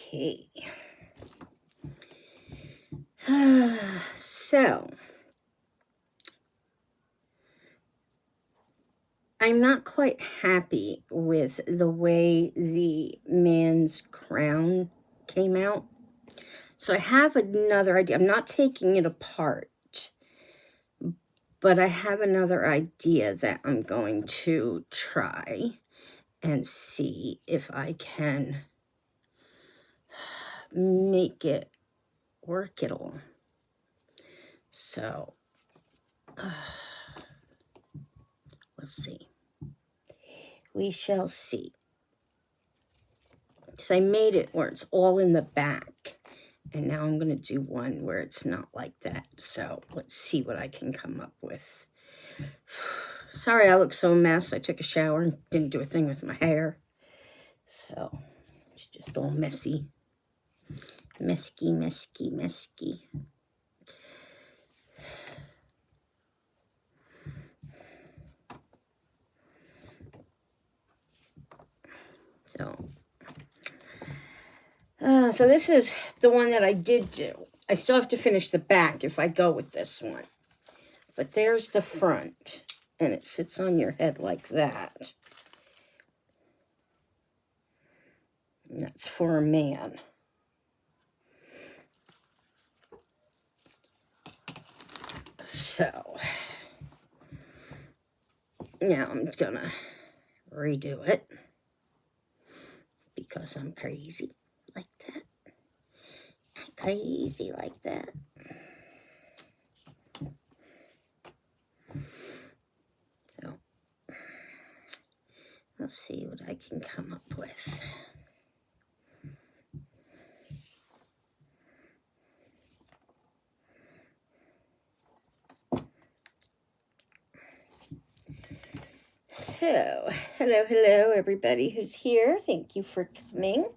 Okay. So, I'm not quite happy with the way the man's crown came out. So I have another idea. I'm not taking it apart, but I have another idea that I'm going to try and see if I can make it work at all. So, we'll see. We shall see. Because I made it where it's all in the back. And now I'm going to do one where it's not like that. So let's see what I can come up with. Sorry I look so a mess. I took a shower and didn't do a thing with my hair. So it's just all messy. Mesky, mesky, mesky. So this is the one that I did do. I still have to finish the back if I go with this one. But there's the front. And it sits on your head like that. And that's for a man. So, now I'm gonna redo it. Because I'm crazy like that. I'm crazy like that. So, let's see what I can come up with. So, hello, everybody who's here. Thank you for coming.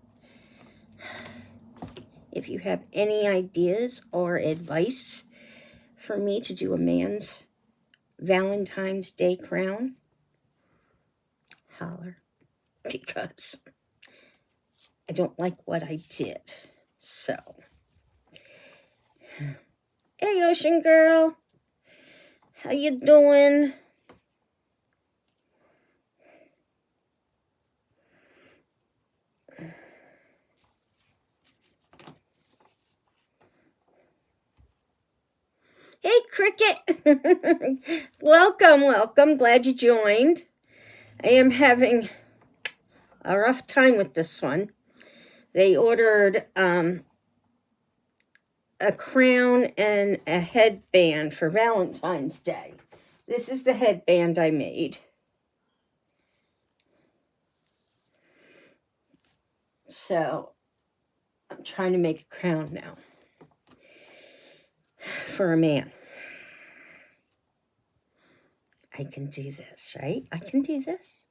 If you have any ideas or advice for me to do a man's Valentine's Day crown, holler. Because I don't like what I did. So, hey, Ocean Girl. How you doing? Hey, Cricket. Welcome. Glad you joined. I am having a rough time with this one. They ordered a crown and a headband for Valentine's Day. This is the headband I made. So, I'm trying to make a crown now for a man. I can do this, right? I can do this.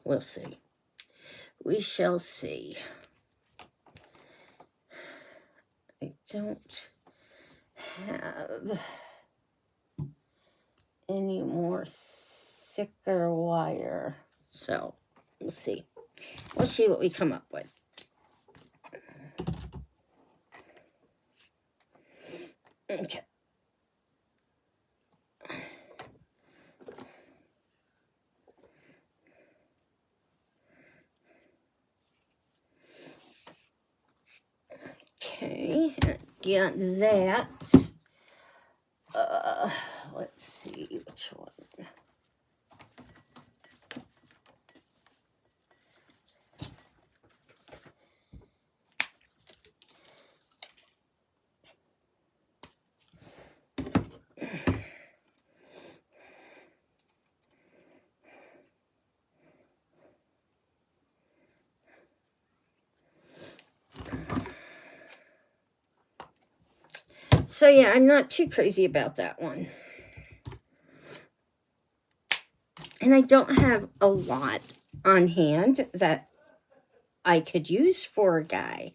We'll see. We shall see. I don't have any more thicker wire. So, we'll see. We'll see what we come up with. Okay. Okay, got that. Let's see which one. So yeah, I'm not too crazy about that one. And I don't have a lot on hand that I could use for a guy.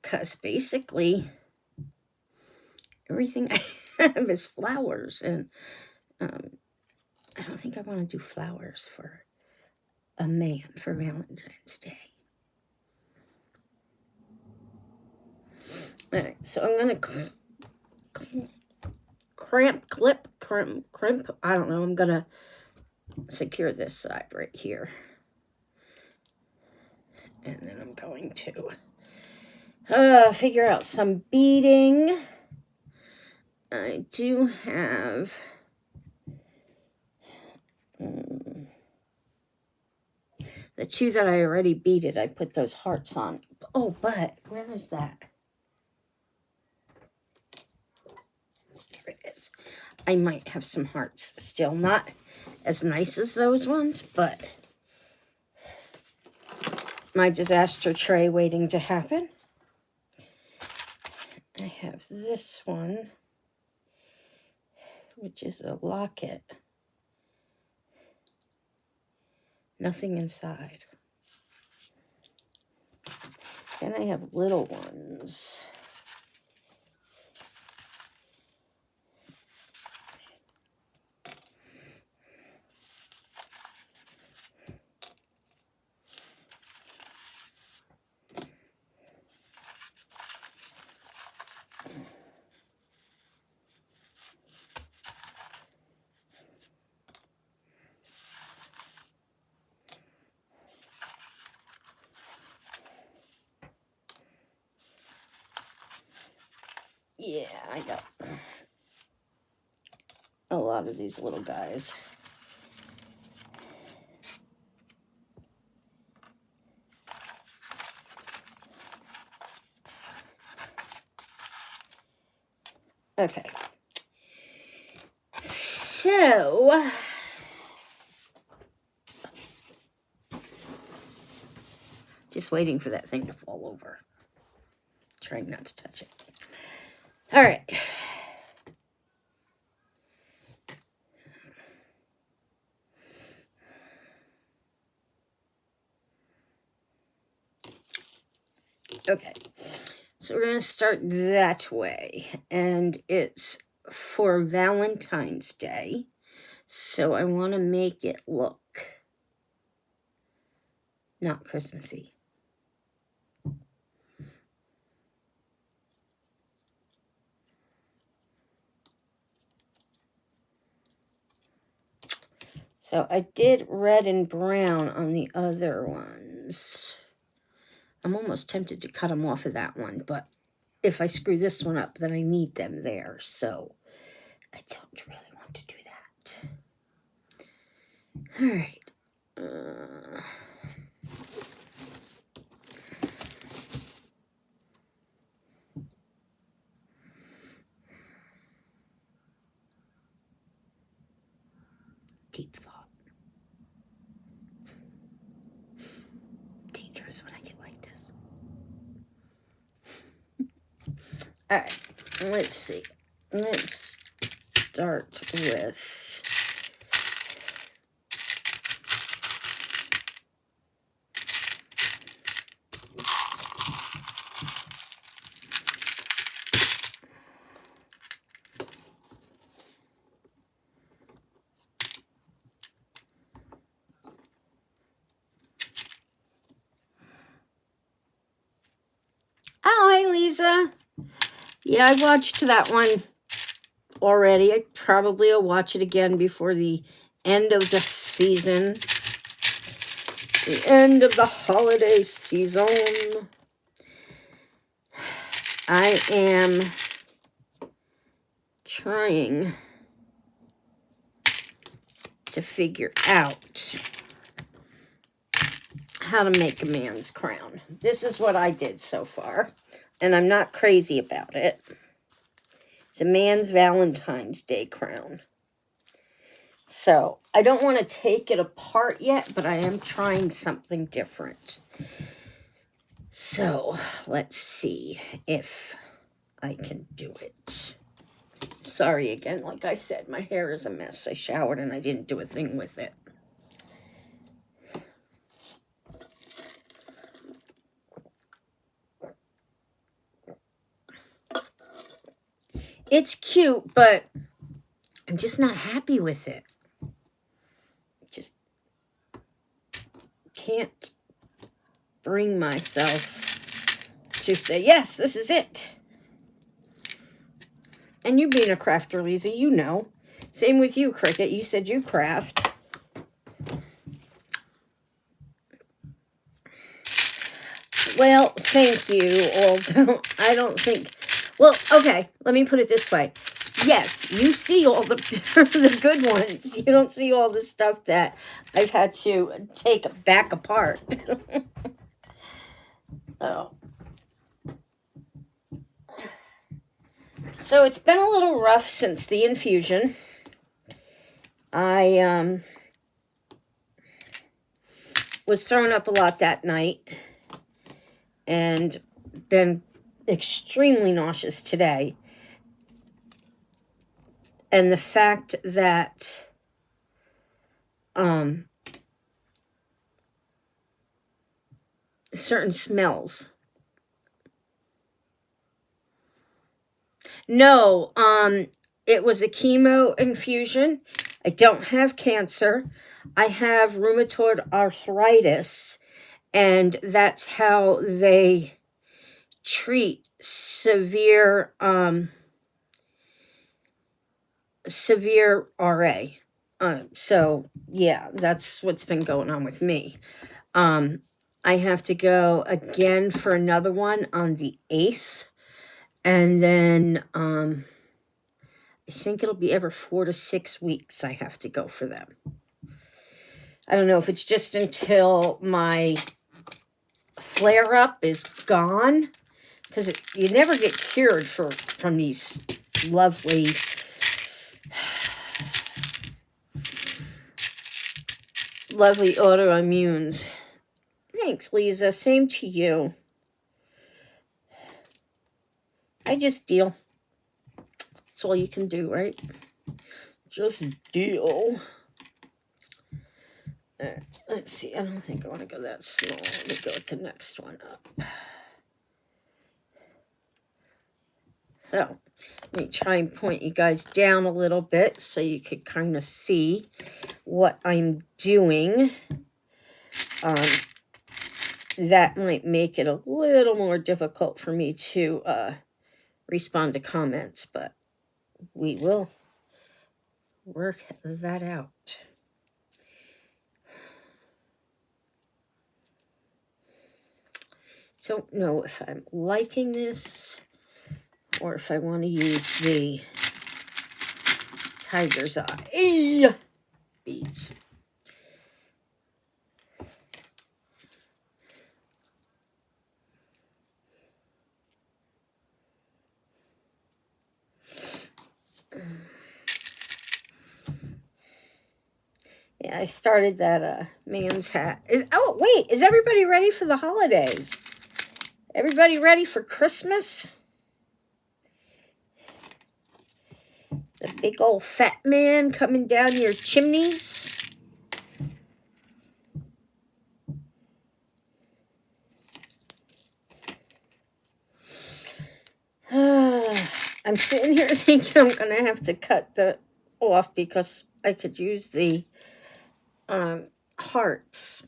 Because basically, everything I have is flowers. And I don't think I want to do flowers for a man for Valentine's Day. All right, so I'm going to crimp. I don't know. I'm going to secure this side right here. And then I'm going to figure out some beading. I do have the two that I already beaded. I put those hearts on. Oh, but where is that? There it is. I might have some hearts still. Not as nice as those ones, but my disaster tray waiting to happen. I have this one, which is a locket. Nothing inside. Then I have little ones. Yeah, I got a lot of these little guys. Okay. So, just waiting for that thing to fall over. Trying not to touch it. All right. Okay. So we're going to start that way. And it's for Valentine's Day. So I want to make it look not Christmassy. So I did red and brown on the other ones. I'm almost tempted to cut them off of that one, but if I screw this one up, then I need them there. So I don't really want to do that. All right. Deep thought. Dangerous when I get like this. All right, let's see. Let's start with oh, hey, Lisa. Yeah, I watched that one already. I probably will watch it again before the end of the season. The end of the holiday season. I am trying to figure out how to make a man's crown. This is what I did so far, and I'm not crazy about it. It's a man's Valentine's Day crown. So I don't want to take it apart yet, but I am trying something different. So let's see if I can do it. Sorry again, like I said, my hair is a mess. I showered and I didn't do a thing with it. It's cute, but I'm just not happy with it. Just can't bring myself to say, yes, this is it. And you being a crafter, Lisa, you know. Same with you, Cricket. You said you craft. Well, thank you, although I don't think... Well, okay, let me put it this way. Yes, you see all the, the good ones. You don't see all the stuff that I've had to take back apart. Oh. So it's been a little rough since the infusion. I was thrown up a lot that night and been extremely nauseous today. And the fact that certain smells. No, it was a chemo infusion. I don't have cancer. I have rheumatoid arthritis, and that's how they treat severe RA. So yeah, that's what's been going on with me. I have to go again for another one on the 8th. And then I think it'll be every 4 to 6 weeks I have to go for them. I don't know if it's just until my flare-up is gone. Because you never get cured from these lovely... lovely autoimmunes. Thanks, Lisa. Same to you. I just deal. That's all you can do, right? Just deal. Alright, let's see. I don't think I want to go that small. Let me go with the next one up. So, let me try and point you guys down a little bit so you could kind of see what I'm doing. That might make it a little more difficult for me to respond to comments, but we will work that out. Don't know if I'm liking this or if I want to use the tiger's eye beads. Yeah, I started that man's hat. Oh, wait, is everybody ready for the holidays? Everybody ready for Christmas? The big old fat man coming down your chimneys. I'm sitting here thinking I'm going to have to cut the off because I could use the hearts.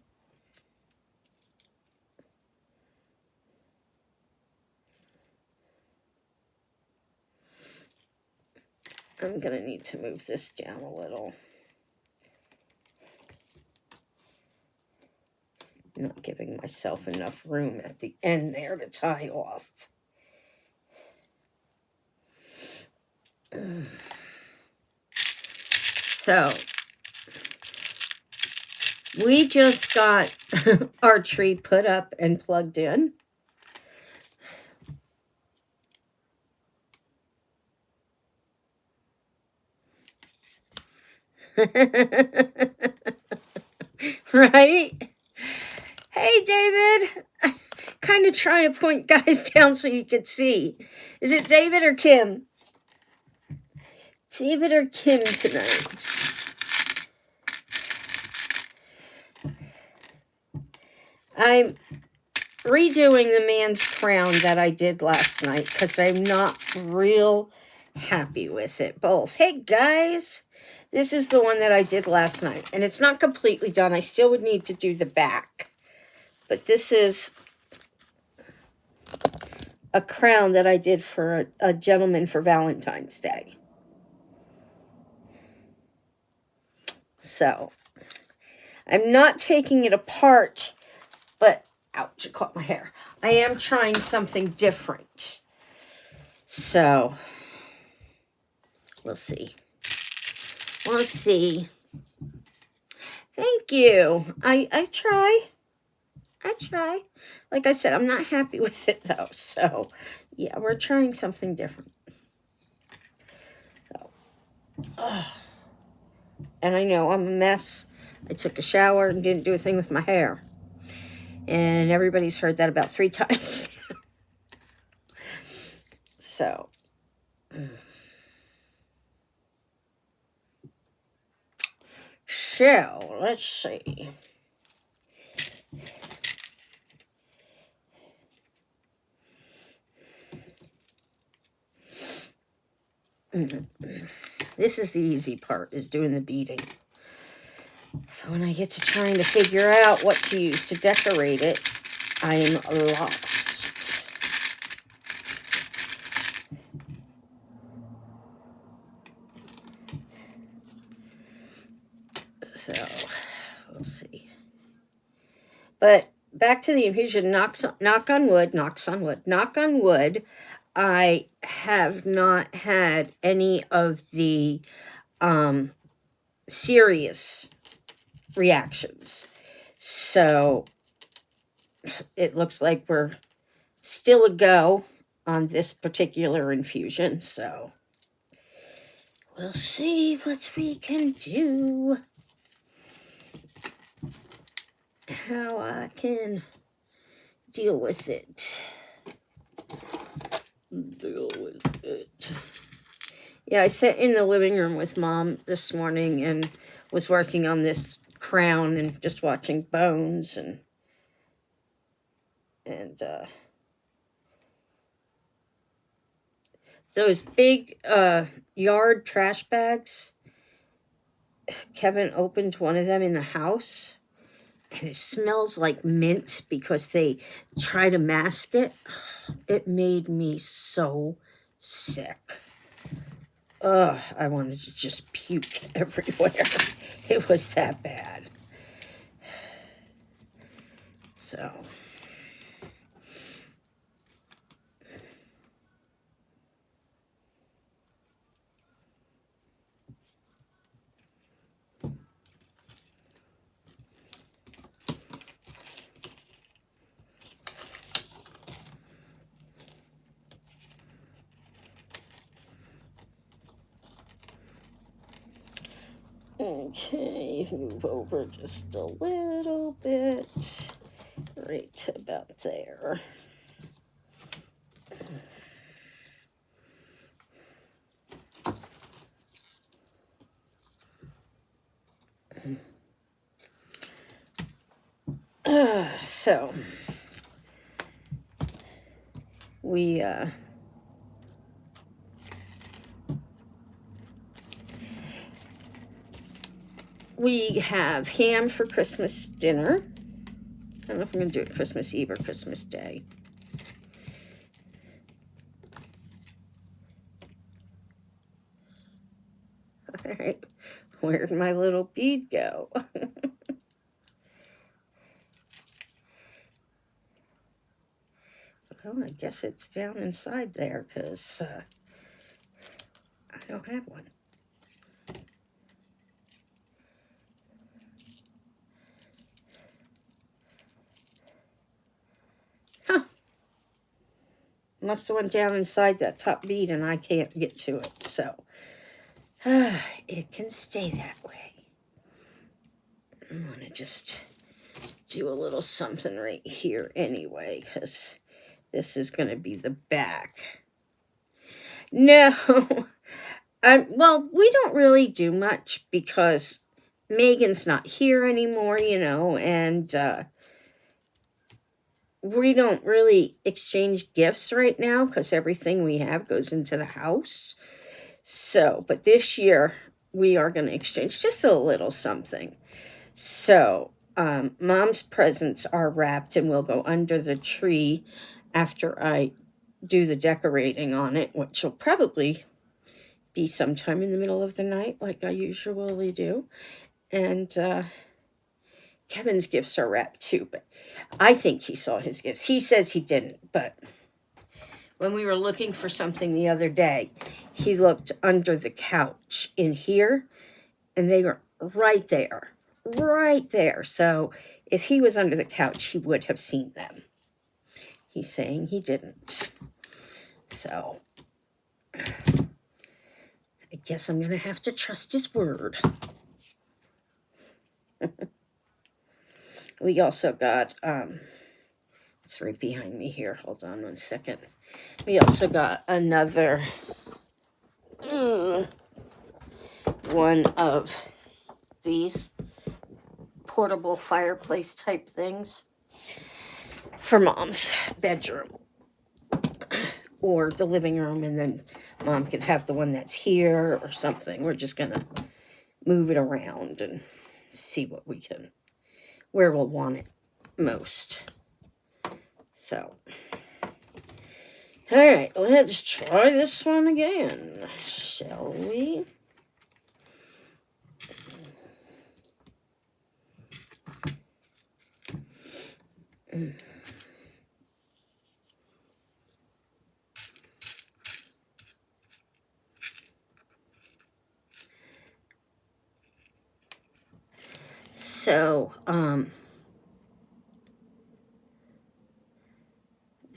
I'm going to need to move this down a little. Not giving myself enough room at the end there to tie off. So, we just got our tree put up and plugged in. Right? Hey, David. Kind of trying to point guys down so you could see. Is it David or Kim? David or Kim tonight? I'm redoing the man's crown that I did last night because I'm not real happy with it both. Hey, guys. This is the one that I did last night. And it's not completely done. I still would need to do the back. But this is a crown that I did for a gentleman for Valentine's Day. So, I'm not taking it apart, but, ouch, it caught my hair. I am trying something different. So, we'll see. We'll see. Thank you. I try. I try. Like I said, I'm not happy with it, though. So, yeah, we're trying something different. So, and I know I'm a mess. I took a shower and didn't do a thing with my hair. And everybody's heard that about 3 times. So. So, let's see. This is the easy part, is doing the beading. When I get to trying to figure out what to use to decorate it, I'm lost. So, we'll see. But back to the infusion, knock on wood, I have not had any of the serious reactions. So it looks like we're still a go on this particular infusion. So we'll see what we can do. How I can deal with it. Yeah, I sat in the living room with Mom this morning and was working on this crown and just watching bones and those big yard trash bags. Kevin opened one of them in the house and it smells like mint because they try to mask it. It made me so sick. I wanted to just puke everywhere. It was that bad. So. Okay, move over just a little bit, right about there. So, we have ham for Christmas dinner. I don't know if I'm going to do it Christmas Eve or Christmas Day. All right, where'd my little bead go? Well, I guess it's down inside there because I don't have one. Huh. Must have went down inside that top bead and I can't get to it, so it can stay that way. I'm going to just do a little something right here anyway, because this is going to be the back. No, well, we don't really do much because Megan's not here anymore, you know, and we don't really exchange gifts right now because everything we have goes into the house. So, but this year we are going to exchange just a little something. So, Mom's presents are wrapped and will go under the tree after I do the decorating on it, which will probably be sometime in the middle of the night, like I usually do. And Kevin's gifts are wrapped too, but I think he saw his gifts. He says he didn't, but when we were looking for something the other day, he looked under the couch in here, and they were right there. Right there. So if he was under the couch, he would have seen them. He's saying he didn't. So I guess I'm going to have to trust his word. We also got, it's right behind me here. Hold on one second. We also got another one of these portable fireplace type things for Mom's bedroom or the living room, and then Mom could have the one that's here or something. We're just gonna move it around and see what we can, where we'll want it most. So, all right, let's try this one again, shall we? So, I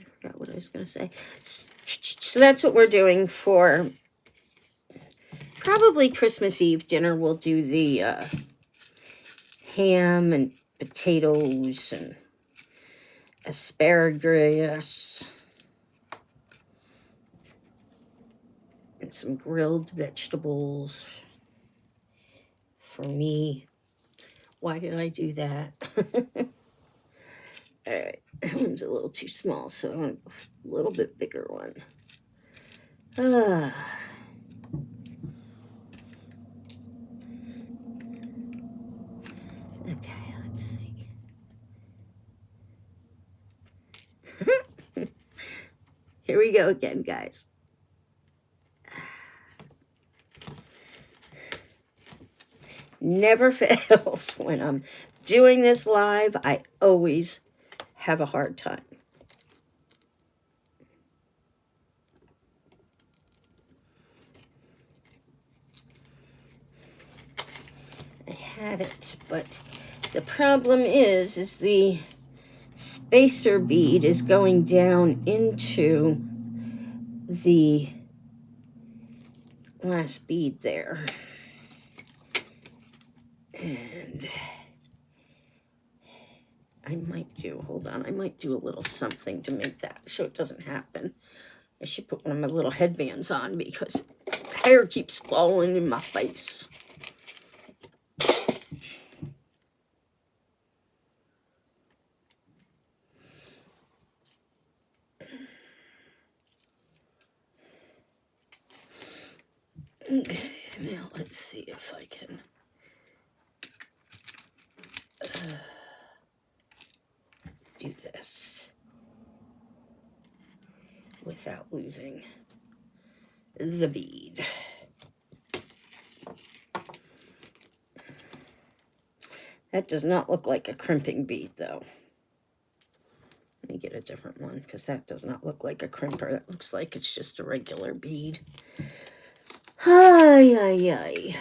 forgot what I was going to say. So that's what we're doing for probably Christmas Eve dinner. We'll do the ham and potatoes and asparagus and some grilled vegetables for me. Why did I do that? All right, that one's a little too small, so I want a little bit bigger one. Okay, let's see. Here we go again, guys. Never fails when I'm doing this live. I always have a hard time. I had it, but the problem is the spacer bead is going down into the last bead there. And I might do, hold on, I might do a little something to make that so it doesn't happen. I should put one of my little headbands on because hair keeps falling in my face. Okay, now let's see if I can do this without losing the bead. That does not look like a crimping bead, though. Let me get a different one, because that does not look like a crimper. That looks like it's just a regular bead. Ay, ay, ay.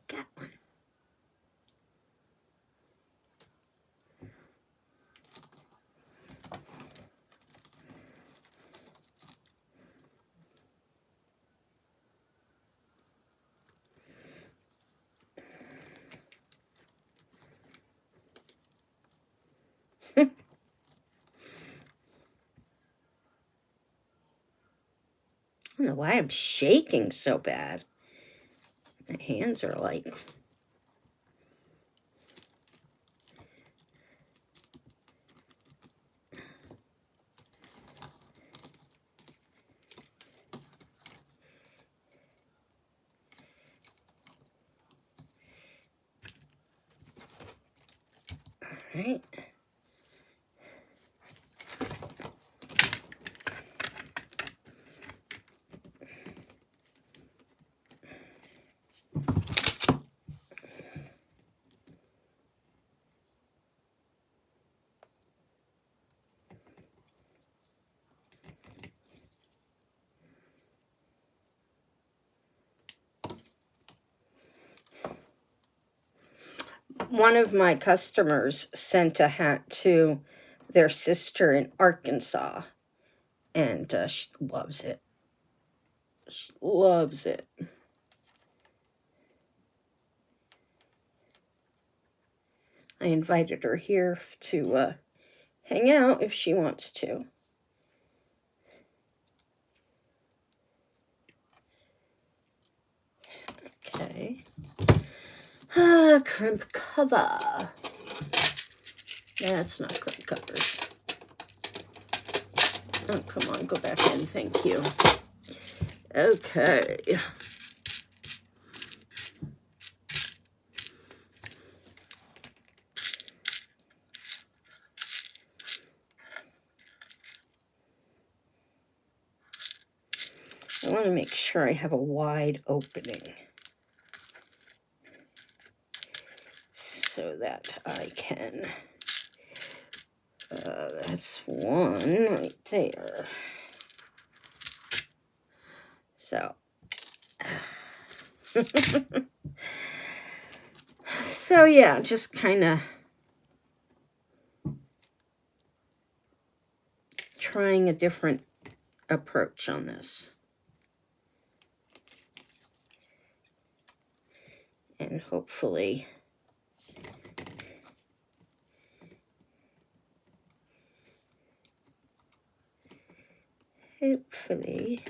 Got one. I don't know why I'm shaking so bad. My hands are like... All right. One of my customers sent a hat to their sister in Arkansas, and she loves it. She loves it. I invited her here to hang out if she wants to. Okay. Crimp cover. That's not crimp covers. Oh, come on, go back in, thank you. Okay. I want to make sure I have a wide opening so that I can, that's one right there. So, so yeah, just kind of trying a different approach on this. And hopefully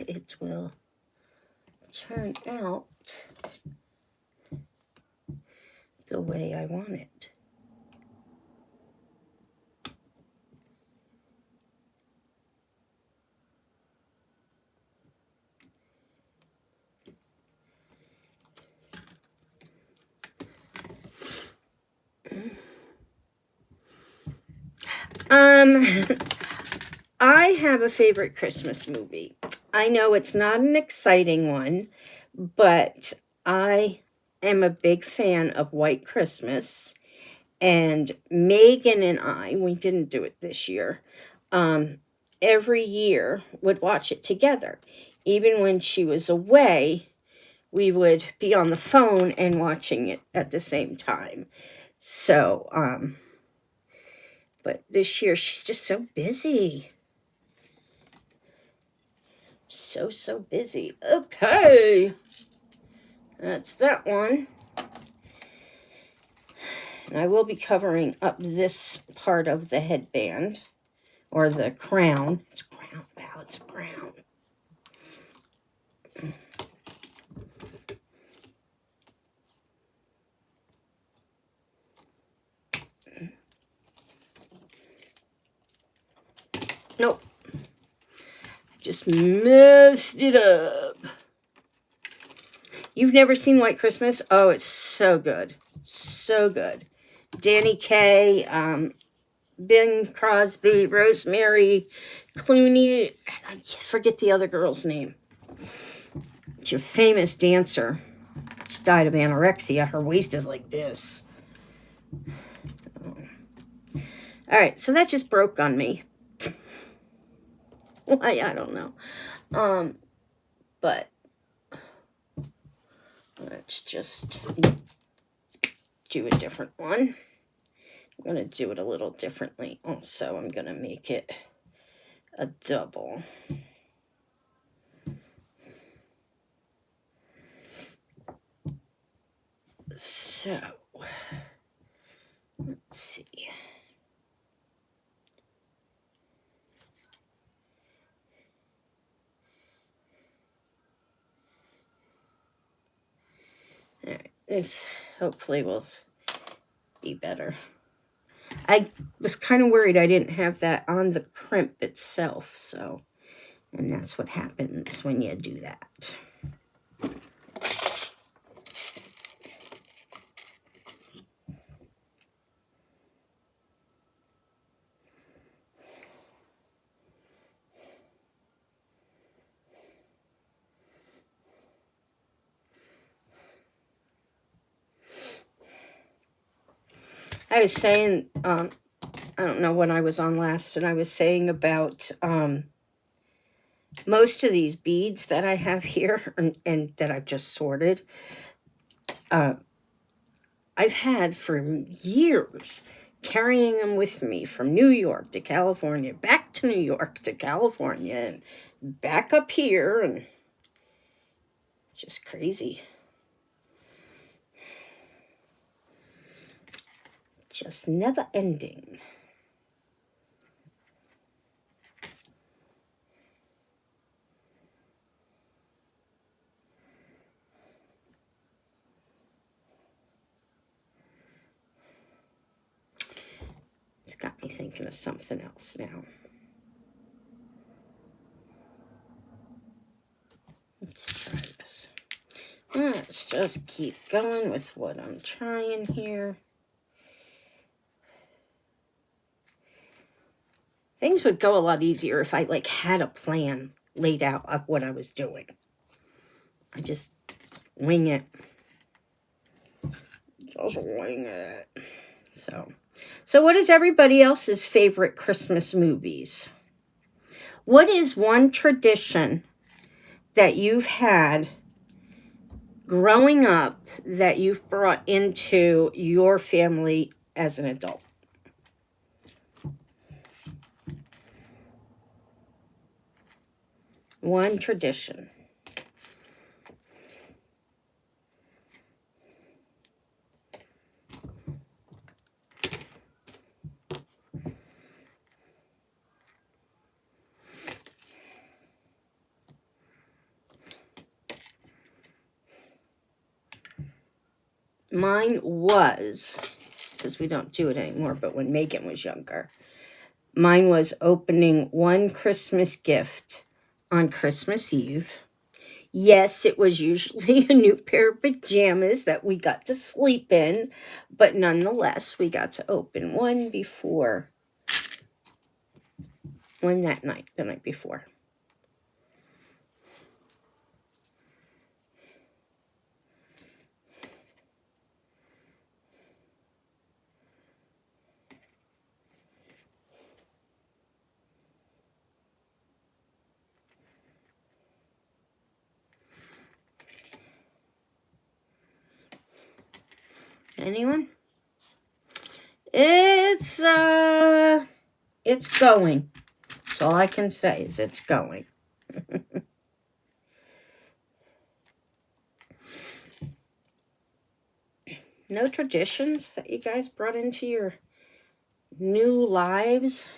it will turn out the way I want it. I have a favorite Christmas movie. I know it's not an exciting one, but I am a big fan of White Christmas. And Megan and I, we didn't do it this year, every year would watch it together. Even when she was away, we would be on the phone and watching it at the same time. So, but this year she's just so busy. So busy. Okay. That's that one. And I will be covering up this part of the headband, or the crown. It's crown. Wow, it's a crown. Nope. Just messed it up. You've never seen White Christmas? Oh, it's so good. So good. Danny Kaye, Bing Crosby, Rosemary Clooney. I forget the other girl's name. It's your famous dancer. She died of anorexia. Her waist is like this. All right, so that just broke on me. Why, I don't know. But let's just do a different one. I'm going to do it a little differently. Also, I'm going to make it a double. So, let's see. this hopefully will be better. I was kind of worried I didn't have that on the crimp itself, so, and that's what happens when you do that. I was saying, I don't know when I was on last, and I was saying about most of these beads that I have here and that I've just sorted, I've had for years, carrying them with me from New York to California, back to New York to California, and back up here, and just crazy. Just never ending. It's got me thinking of something else now. Let's try this. Let's just keep going with what I'm trying here. Things would go a lot easier if I had a plan laid out of what I was doing. I just wing it. Just wing it. So what is everybody else's favorite Christmas movies? What is one tradition that you've had growing up that you've brought into your family as an adult? One tradition. Mine was, because we don't do it anymore, but when Megan was younger, mine was opening one Christmas gift on Christmas Eve. Yes, it was usually a new pair of pajamas that we got to sleep in, but nonetheless, we got to open one that night, the night before. Anyone? It's going. That's all I can say is it's going. No traditions that you guys brought into your new lives?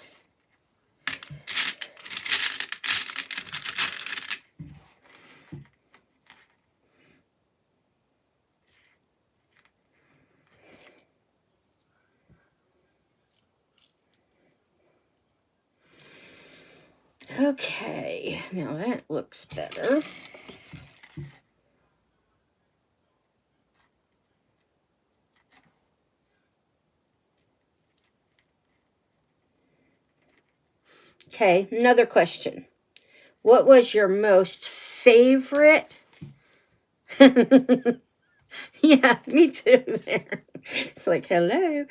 Okay, now that looks better. Okay, another question. What was your most favorite? Yeah, me too there. It's like, hello.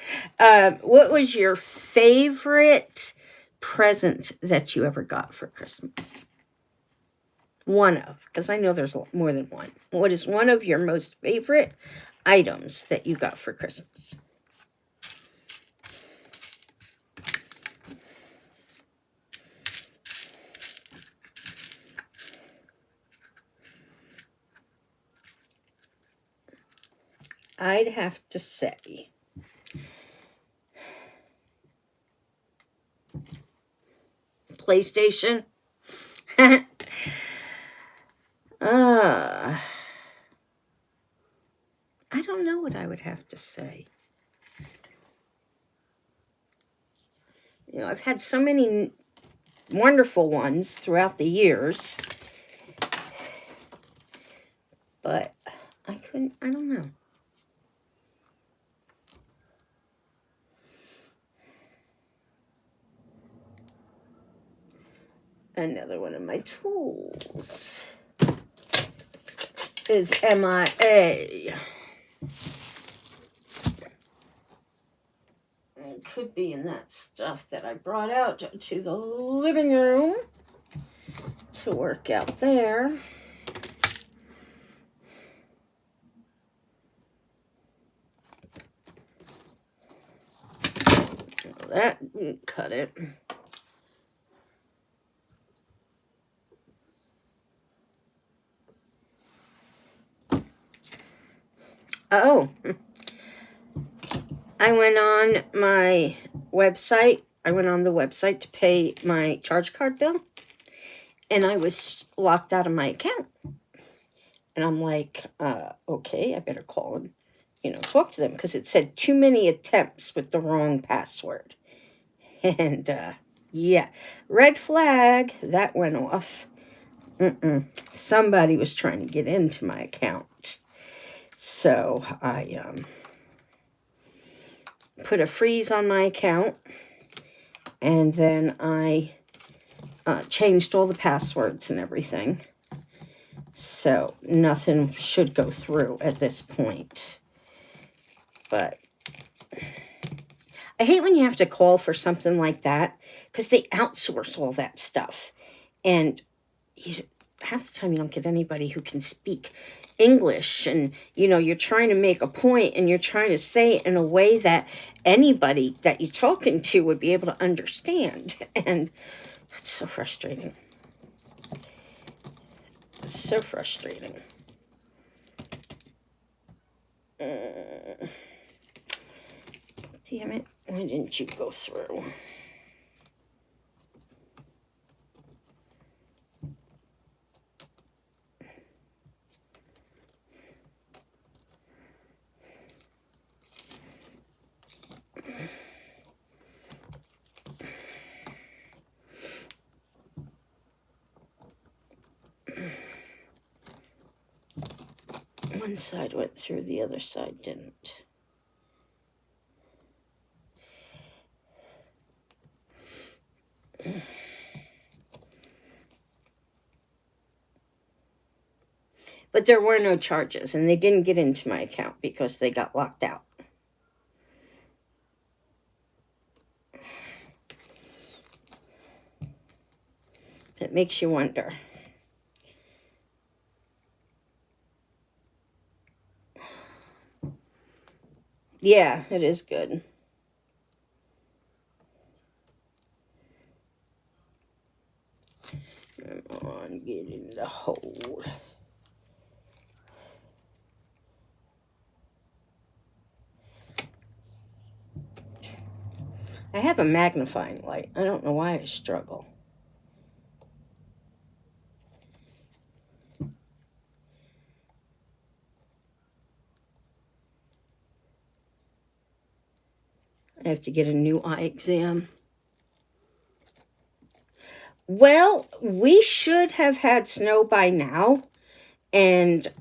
What was your favorite present that you ever got for Christmas? One of, because I know there's more than one. What is one of your most favorite items that you got for Christmas? I'd have to say PlayStation. I don't don't know what I would have to say. You know, I've had so many wonderful ones throughout the years, but I don't know. Another one of my tools is MIA. It could be in that stuff that I brought out to the living room to work out there. That cut it. Oh, I went on my website. I went on the website to pay my charge card bill, and I was locked out of my account. And I'm like, okay, I better call and, talk to them, because it said too many attempts with the wrong password. And, yeah, red flag, that went off. Somebody was trying to get into my account. So I put a freeze on my account, and then I changed all the passwords and everything. So nothing should go through at this point. But I hate when you have to call for something like that, because they outsource all that stuff. And half the time you don't get anybody who can speak English, and you're trying to make a point, and you're trying to say it in a way that anybody that you're talking to would be able to understand. And it's so frustrating. It's so frustrating. Damn it, why didn't you go through? One side went through, the other side didn't. But there were no charges, and they didn't get into my account because they got locked out. It makes you wonder. Yeah, it is good. Come on, get in the hole. I have a magnifying light. I don't know why I struggle. I have to get a new eye exam. Well, we should have had snow by now, and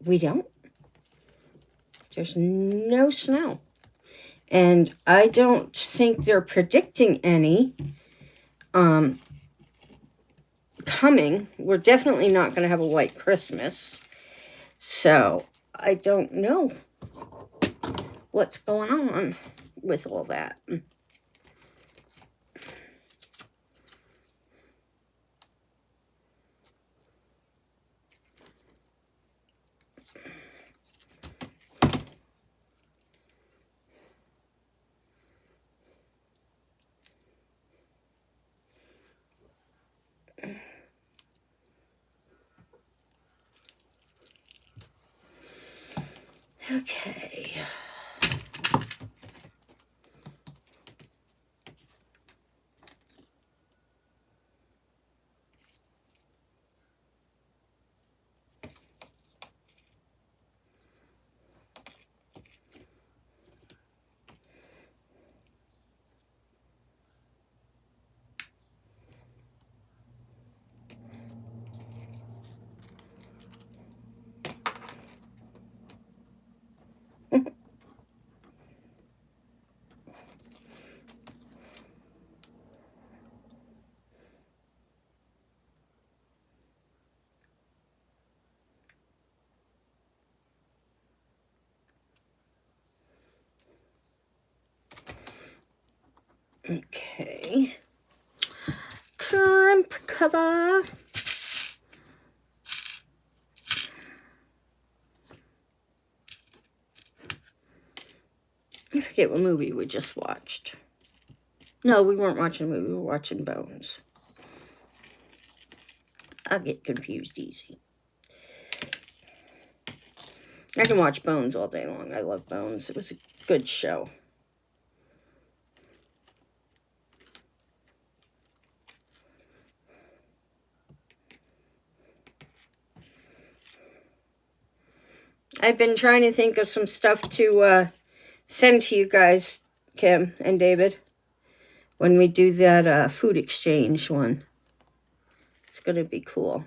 we don't. There's no snow. And I don't think they're predicting any coming. We're definitely not going to have a white Christmas. So I don't know what's going on with all that. Okay. Okay. Crimp cover. I forget what movie we just watched. No, we weren't watching a movie. We were watching Bones. I'll get confused easy. I can watch Bones all day long. I love Bones. It was a good show. I've been trying to think of some stuff to send to you guys, Kim and David, when we do that food exchange one. It's going to be cool.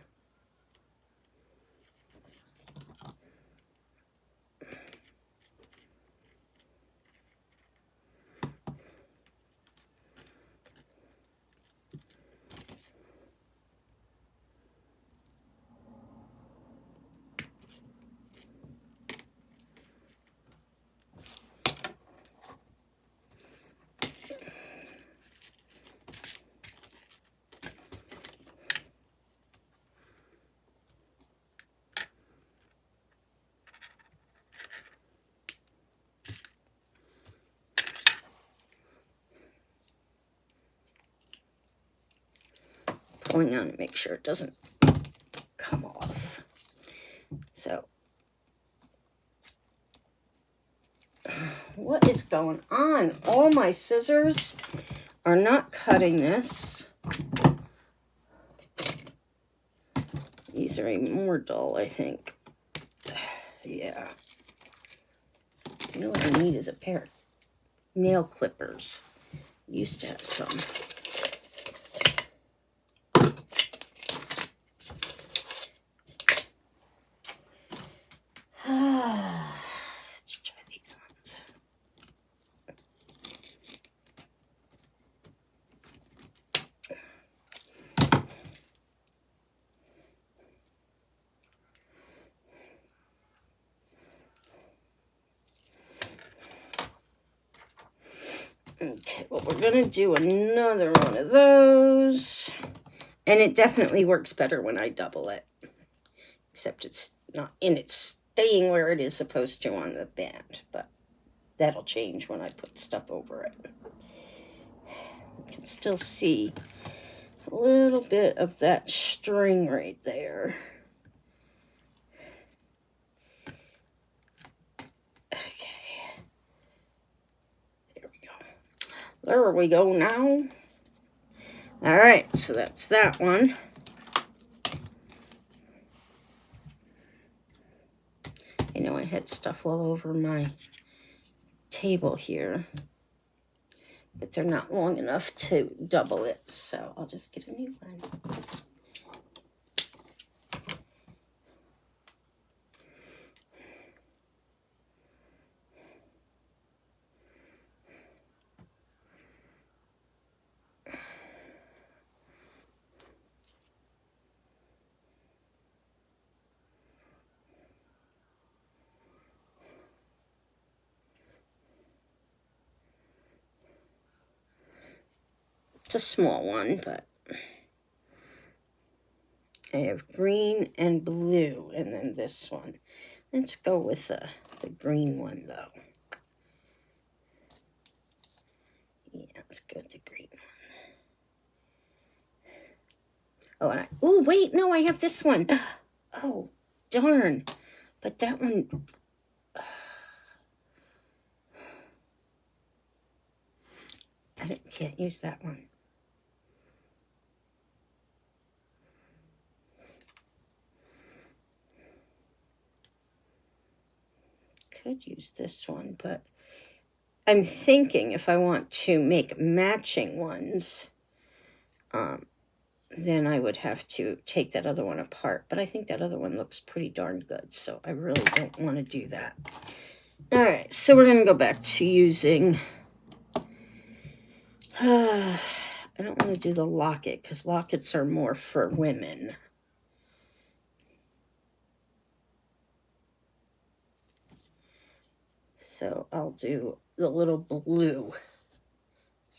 Pulling on to make sure it doesn't come off. So, what is going on? All my scissors are not cutting this. These are even more dull, I think. Yeah. You know what I need is a pair of nail clippers. Used to have some. Let's try these ones. Okay, well, we're going to do another one of those. And it definitely works better when I double it. Except it's not in it staying where it is supposed to on the band. But that'll change when I put stuff over it. You can still see a little bit of that string right there. Okay. There we go now. All right, so that's that one. I know I had stuff all over my table here, but they're not long enough to double it, so I'll just get a new one. It's a small one, but I have green and blue, and then this one. Let's go with the green one, though. Yeah, let's go with the green one. Oh, oh, wait, no, I have this one. Oh, darn. But that one... I can't use that one. Could use this one, but I'm thinking if I want to make matching ones, then I would have to take that other one apart. But I think that other one looks pretty darn good, so I really don't want to do that. All right, so we're going to go back to using... I don't want to do the locket, because lockets are more for women. So I'll do the little blue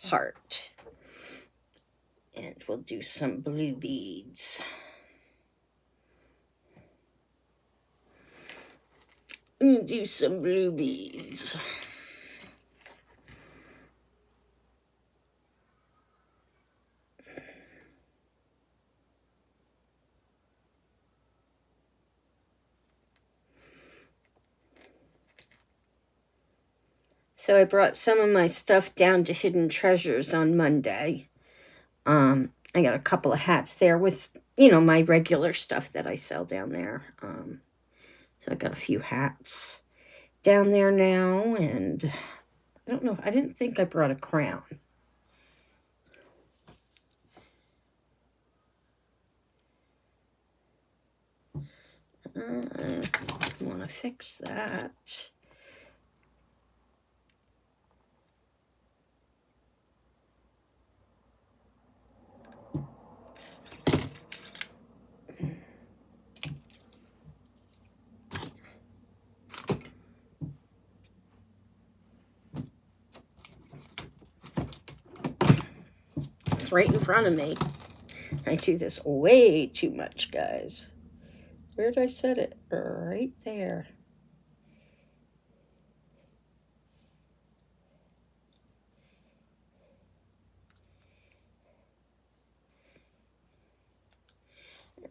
heart. And we'll do some blue beads. Do some blue beads. So I brought some of my stuff down to Hidden Treasures on Monday. I got a couple of hats there with, my regular stuff that I sell down there. So I got a few hats down there now, and I don't know. I didn't think I brought a crown. I want to fix that. It's right in front of me. I do this way too much, guys. Where did I set it? Right there.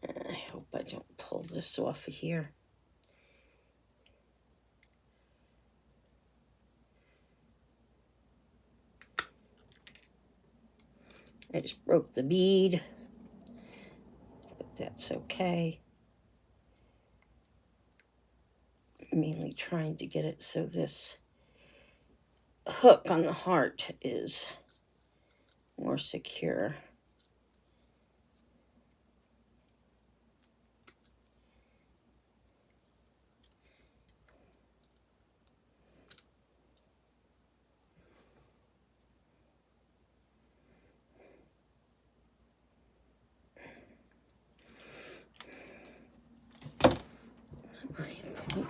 I hope I don't pull this off of here. I just broke the bead, but that's okay. Mainly trying to get it so this hook on the heart is more secure.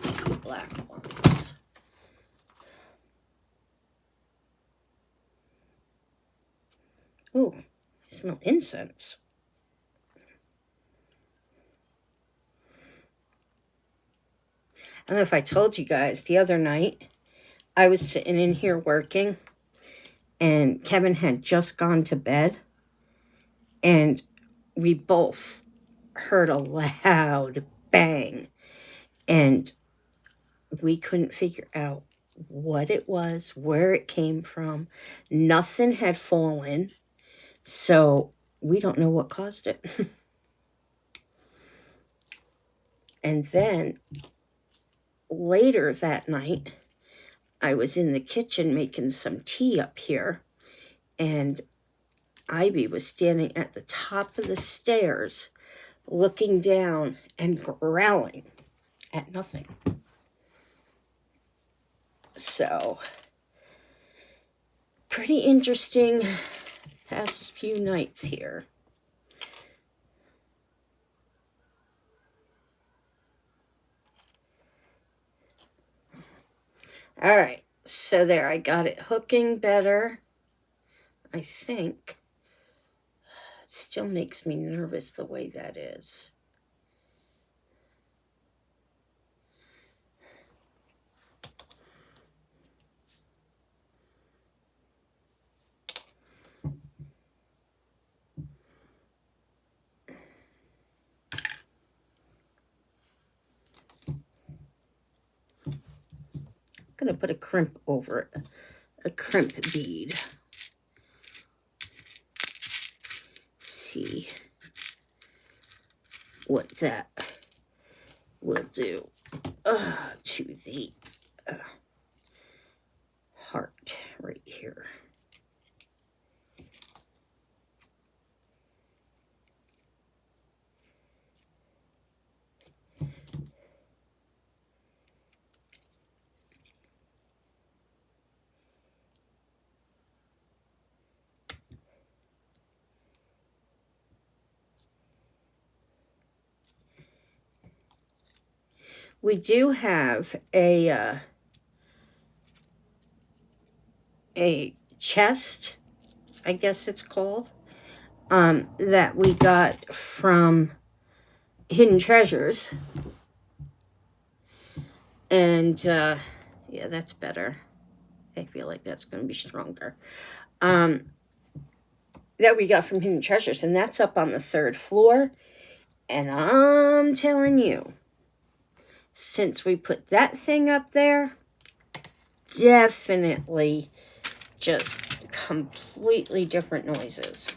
Two black ones. Oh, I smell incense. I don't know if I told you guys, the other night I was sitting in here working and Kevin had just gone to bed and we both heard a loud bang and we couldn't figure out what it was, where it came from. Nothing had fallen, so we don't know what caused it. And then later that night, I was in the kitchen making some tea up here, and Ivy was standing at the top of the stairs looking down and growling at nothing. So, pretty interesting past few nights here. All right, so there, I got it hooking better, I think. It still makes me nervous the way that is. I'm going to put a crimp over it, a crimp bead. See what that will do to the heart right here. We do have a chest I guess it's called, that we got from Hidden Treasures. And, yeah, that's better. I feel like that's going to be stronger. That we got from Hidden Treasures, and that's up on the 3rd floor. And I'm telling you, since we put that thing up there, definitely just completely different noises.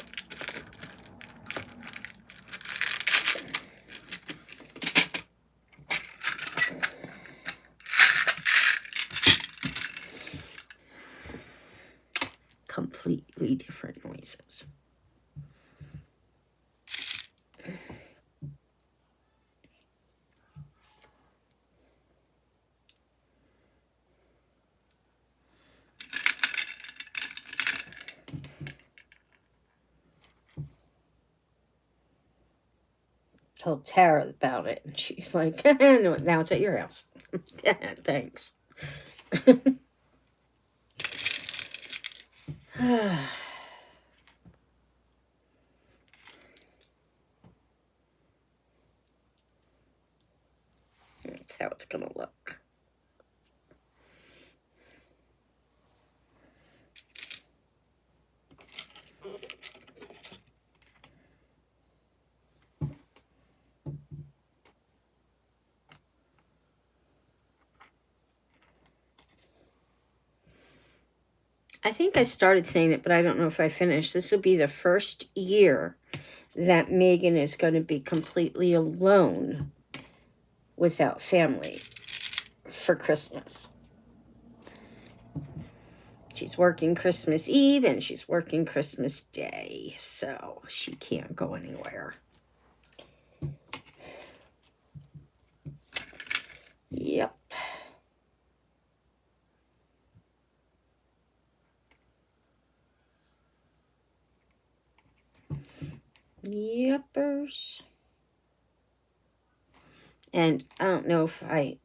Completely different noises. Told Tara about it, and she's like, no, now it's at your house. Thanks. That's how it's gonna look. I think I started saying it, but I don't know if I finished. This will be the first year that Megan is going to be completely alone without family for Christmas. She's working Christmas Eve and she's working Christmas Day, so she can't go anywhere. Yep. Yepers. And I don't know if I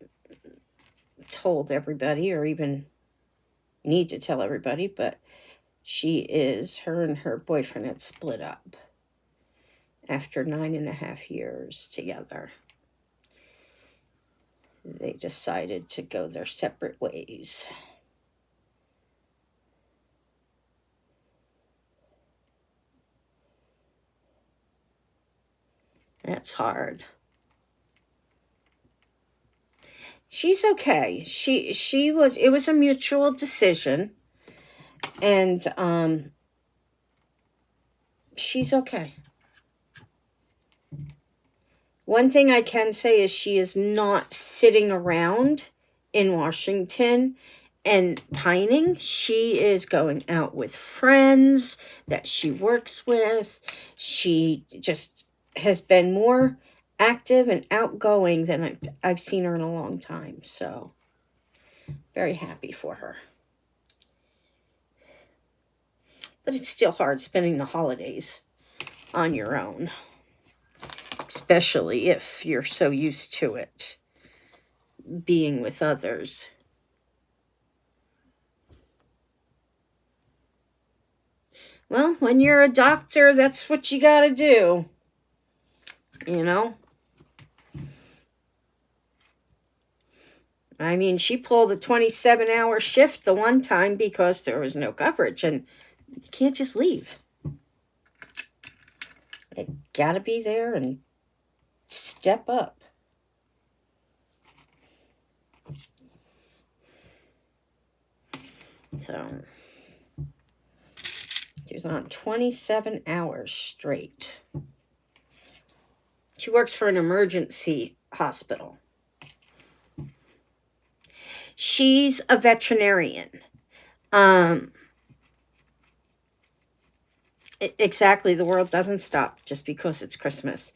told everybody or even need to tell everybody, but her and her boyfriend had split up after 9.5 years together. They decided to go their separate ways. That's hard. She's okay. It was a mutual decision, and she's okay. One thing I can say is she is not sitting around in Washington and pining. She is going out with friends that she works with. She just has been more active and outgoing than I've seen her in a long time. So, very happy for her. But it's still hard spending the holidays on your own, especially if you're so used to it, being with others. Well, when you're a doctor, that's what you gotta do. You know? I mean, she pulled a 27-hour shift the one time because there was no coverage, and you can't just leave. You gotta be there and step up. So, she was on 27 hours straight. She works for an emergency hospital. She's a veterinarian. Exactly, the world doesn't stop just because it's Christmas.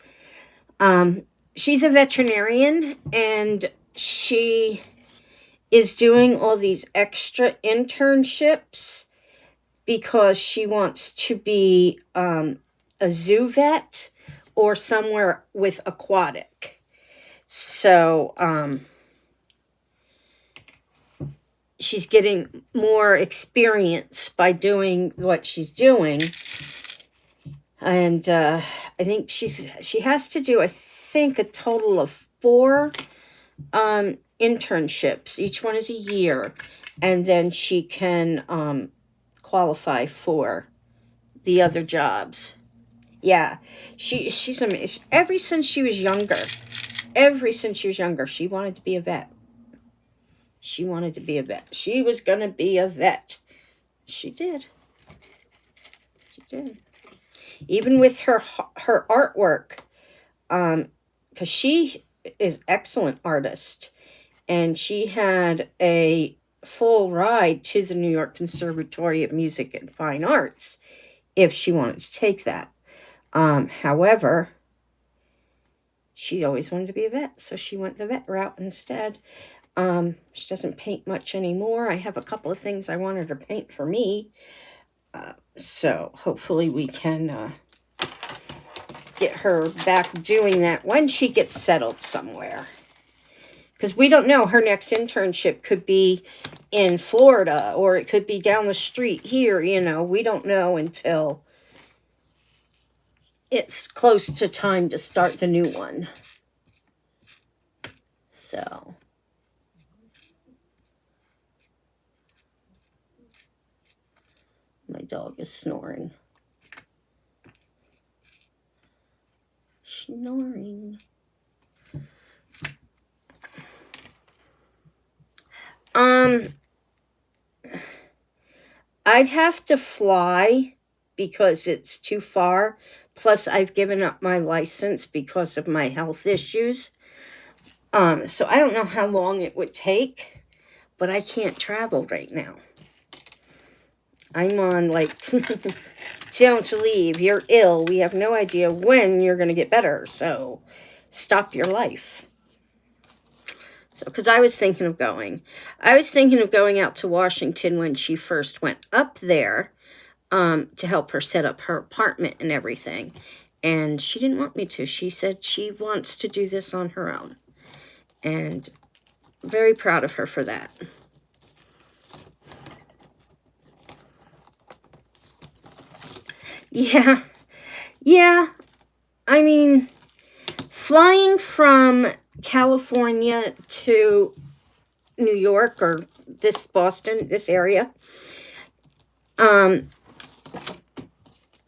She's a veterinarian, and she is doing all these extra internships because she wants to be a zoo vet or somewhere with aquatic. So she's getting more experience by doing what she's doing. And I think she has to do, I think, a total of 4 internships. Each one is a year. And then she can qualify for the other jobs. Yeah, she's amazing. Ever since she was younger, she wanted to be a vet. She wanted to be a vet. She was going to be a vet. She did. She did. Even with her artwork, because she is excellent artist, and she had a full ride to the New York Conservatory of Music and Fine Arts if she wanted to take that. However, she always wanted to be a vet, so she went the vet route instead. She doesn't paint much anymore. I have a couple of things I want her to paint for me. So hopefully we can get her back doing that when she gets settled somewhere. Because we don't know. Her next internship could be in Florida, or it could be down the street here. You know, we don't know until it's close to time to start the new one. So my dog is snoring. Snoring. I'd have to fly because it's too far. Plus, I've given up my license because of my health issues. So I don't know how long it would take, but I can't travel right now. I'm on, like, don't leave, you're ill. We have no idea when you're going to get better, so stop your life. So, because I was thinking of going. I was thinking of going out to Washington when she first went up there to help her set up her apartment and everything. And she didn't want me to. She said she wants to do this on her own. And very proud of her for that. Yeah. I mean, flying from California to New York or Boston, this area,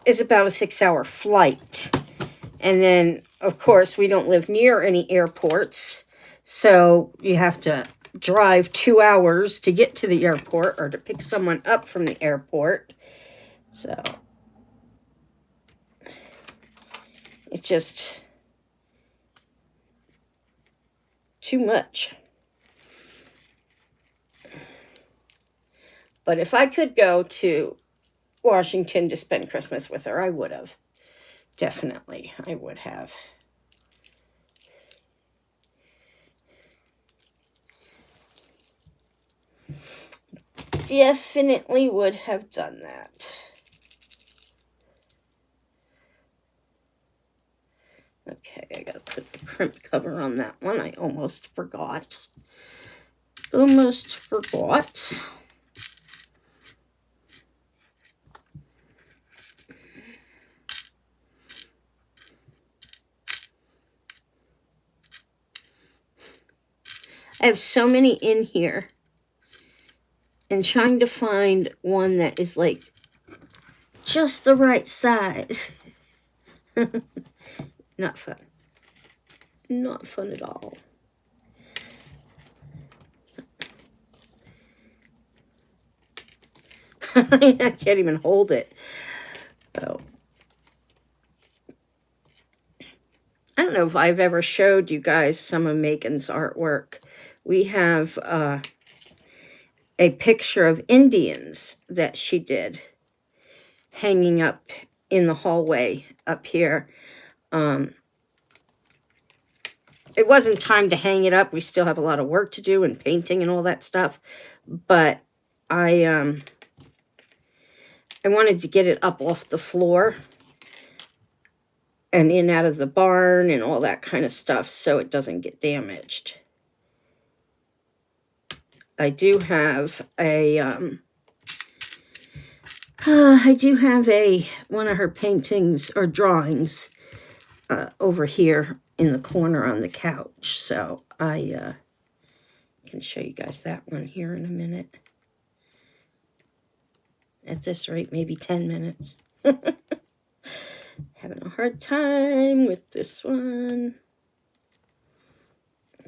is about a 6-hour flight. And then, of course, we don't live near any airports, so you have to drive 2 hours to get to the airport or to pick someone up from the airport. So it's just too much. But if I could go to Washington to spend Christmas with her, I would have. Definitely, I would have. Definitely would have done that. Okay, I gotta put the crimp cover on that one. I almost forgot. I have so many in here. And trying to find one that is like just the right size. Not fun. Not fun at all. I can't even hold it. So, I don't know if I've ever showed you guys some of Megan's artwork. We have a picture of Indians that she did hanging up in the hallway up here. It wasn't time to hang it up. We still have a lot of work to do and painting and all that stuff. But I wanted to get it up off the floor and in out of the barn and all that kind of stuff so it doesn't get damaged. I do have a one of her paintings or drawings over here in the corner on the couch. So I can show you guys that one here in a minute. At this rate, maybe 10 minutes. Having a hard time with this one.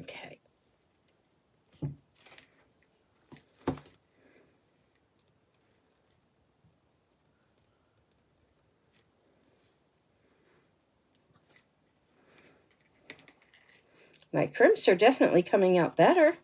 Okay. My crimps are definitely coming out better.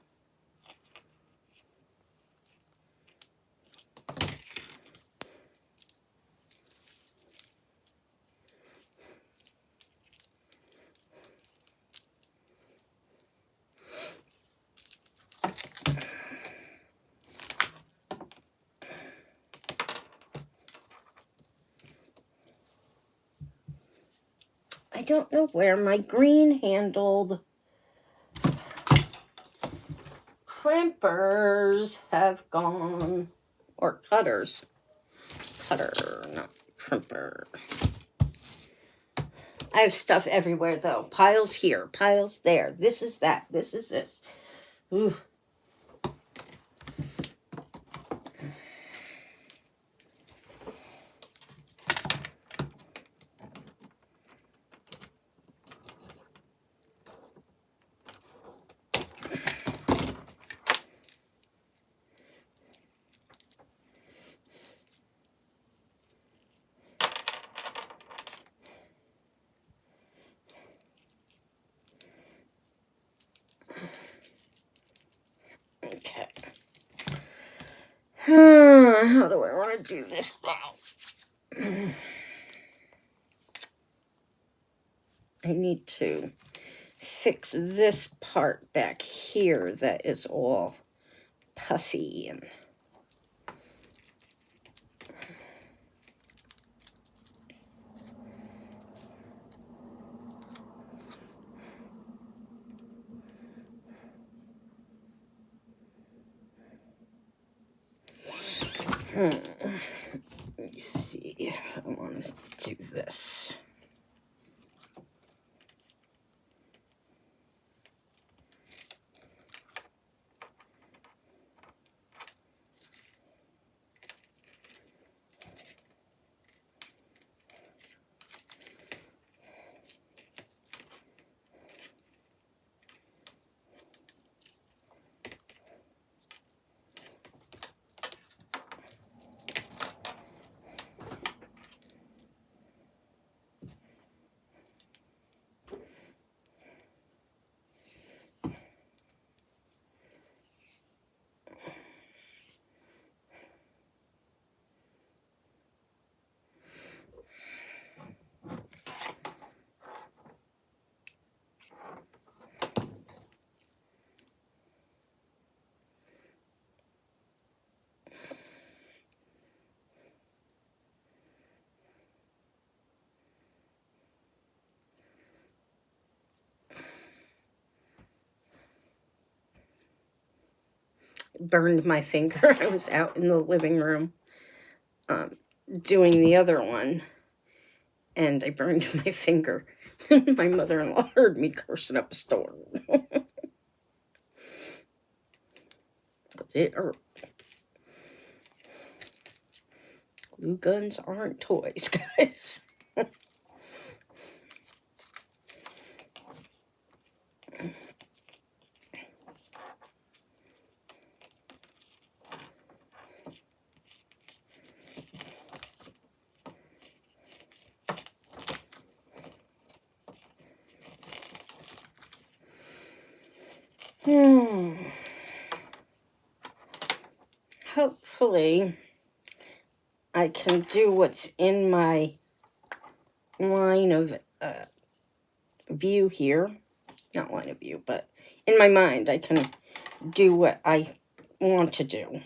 I don't know where my green-handled crimpers have gone. Or cutters. Cutter, not crimper. I have stuff everywhere, though. Piles here, piles there. This is that. This is this. Ooh. Okay. How do I want to do this now? I need to fix this part back here that is all puffy and let me see if I want to do this. Burned my finger. I was out in the living room doing the other one, and I burned my finger. My mother-in-law heard me cursing up a storm. It hurt. Glue guns aren't toys, guys. Hopefully, I can do what's in my line of view here. Not line of view, but in my mind, I can do what I want to do.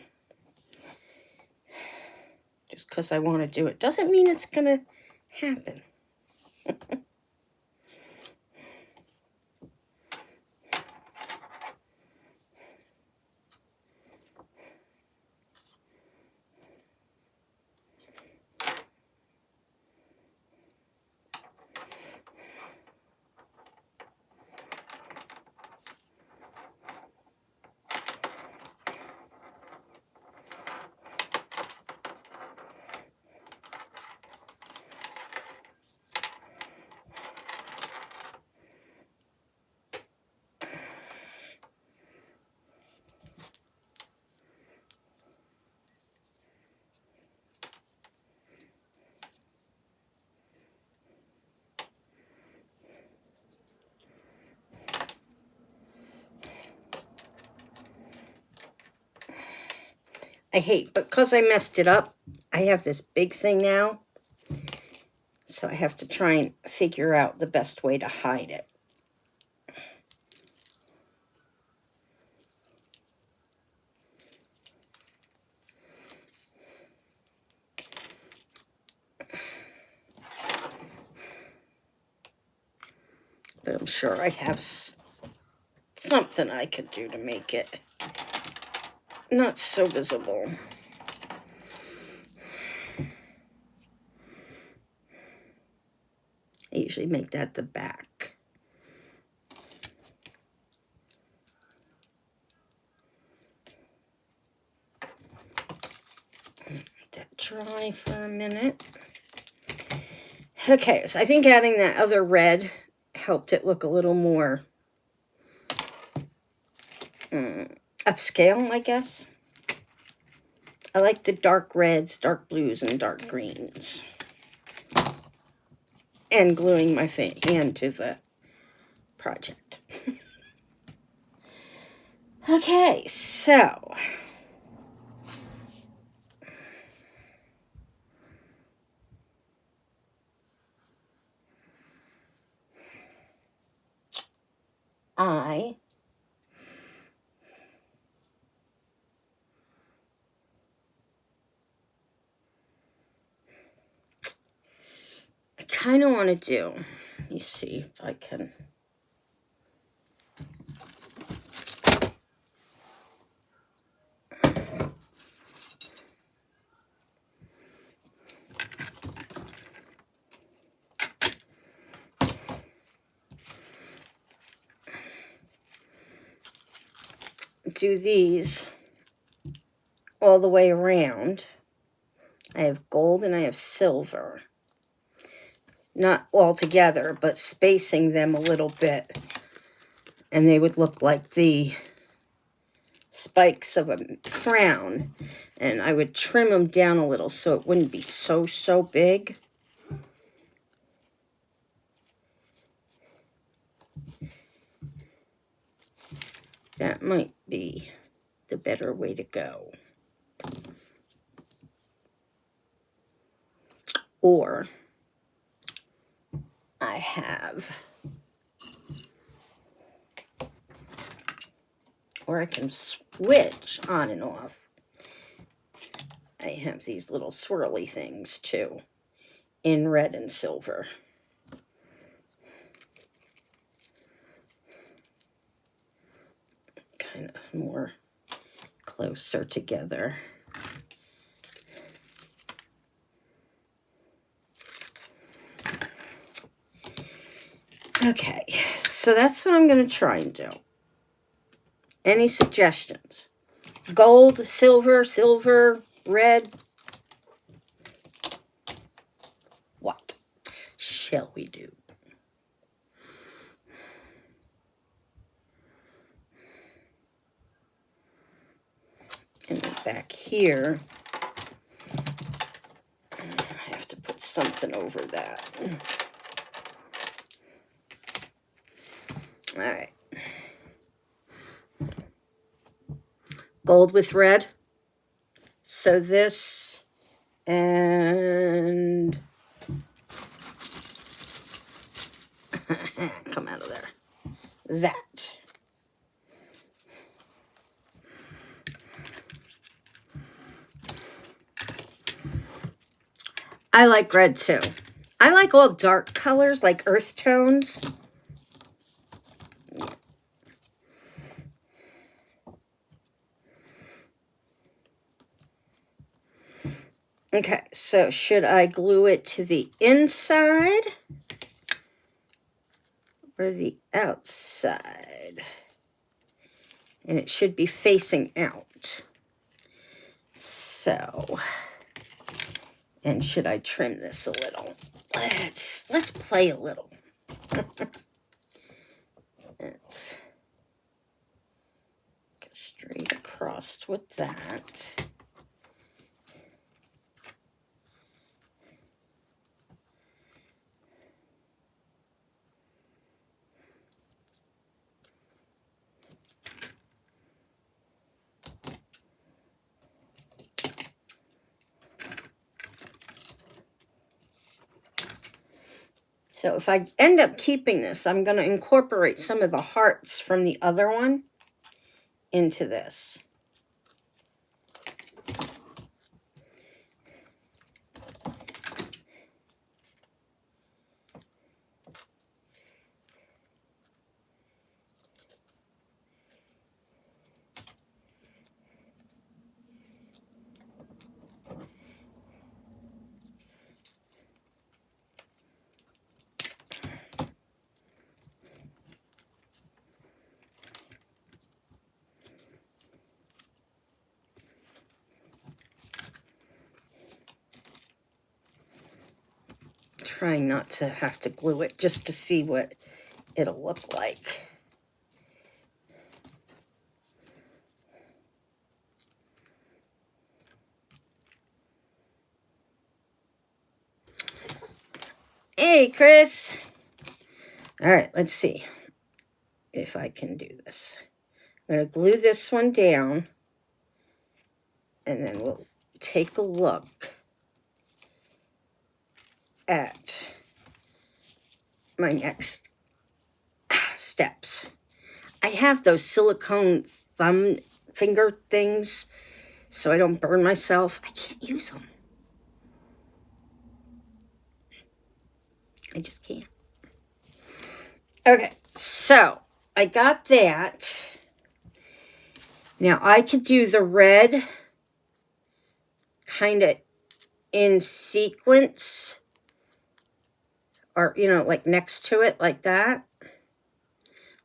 Just because I want to do it doesn't mean it's going to happen. I hate, because I messed it up, I have this big thing now. So I have to try and figure out the best way to hide it. But I'm sure I have something I could do to make it not so visible. I usually make that the back. Let that dry for a minute. Okay, so I think adding that other red helped it look a little more upscale, I guess. I like the dark reds, dark blues, and dark greens. And gluing my hand to the project. Okay, so I kind of want to do, let me see if I can. Do these all the way around. I have gold and I have silver. Not all together, but spacing them a little bit. And they would look like the spikes of a crown. And I would trim them down a little so it wouldn't be so big. That might be the better way to go. Or I have, or I can switch on and off. I have these little swirly things too, in red and silver. Kind of more closer together. Okay, so that's what I'm going to try and do. Any suggestions? Gold, silver, red. What shall we do? And then back here, I have to put something over that. All right. Gold with red. So this and come out of there. That. I like red too. I like all dark colors, like earth tones. Okay, so should I glue it to the inside or the outside? And it should be facing out. So, and should I trim this a little? Let's play a little. Let's go straight across with that. So if I end up keeping this, I'm going to incorporate some of the hearts from the other one into this. Trying not to have to glue it, just to see what it'll look like. Hey, Chris. All right, let's see if I can do this. I'm going to glue this one down, and then we'll take a look at my next steps. I have those silicone thumb finger things so I don't burn myself. I can't use them. I just can't. Okay, so I got that. Now I could do the red kind of in sequence, or, you know, like next to it like that.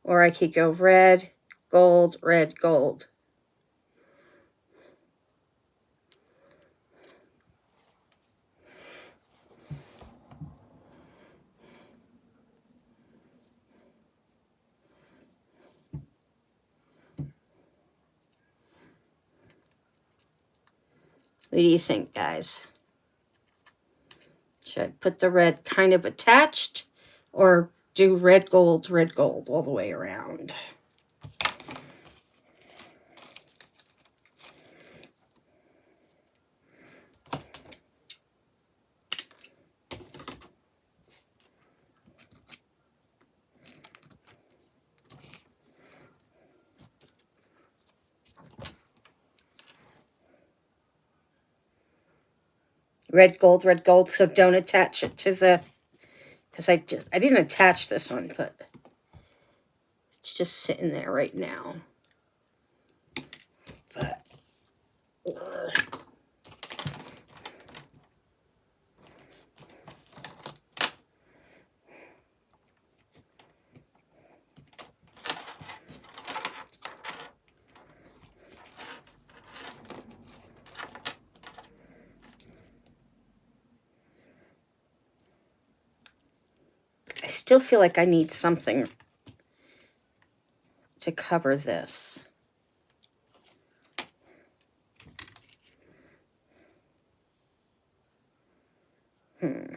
Or I could go red, gold, red, gold. What do you think, guys? Should I put the red kind of attached, or do red, gold all the way around? Red, gold, so don't attach it to the, because I didn't attach this one, but it's just sitting there right now. But, I still feel like I need something to cover this. We'll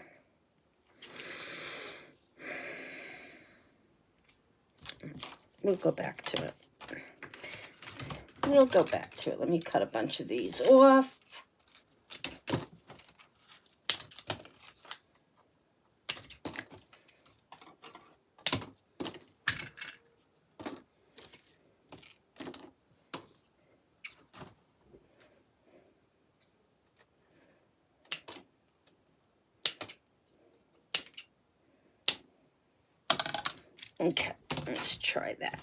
go back to it. Let me cut a bunch of these off. Okay, let's try that.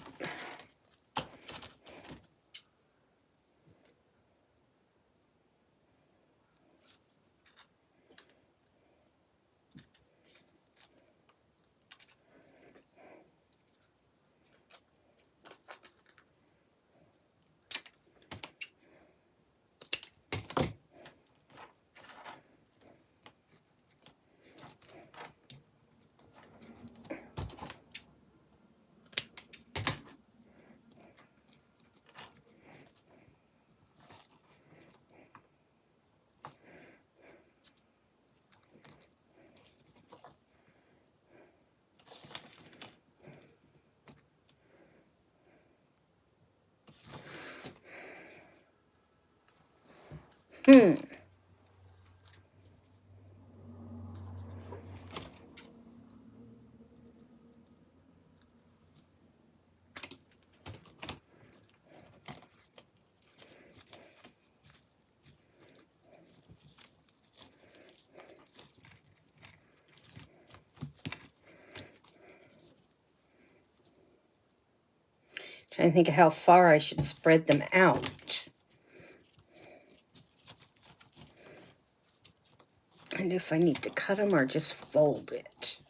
Trying to think of how far I should spread them out. And if I need to cut them or just fold it.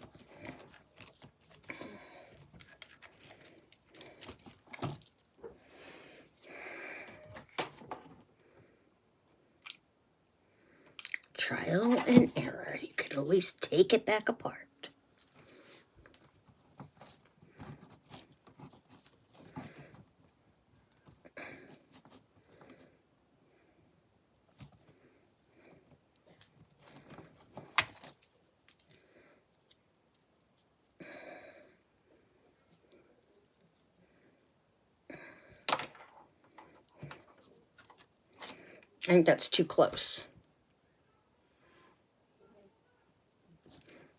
Trial and error. You can always take it back apart. I think that's too close.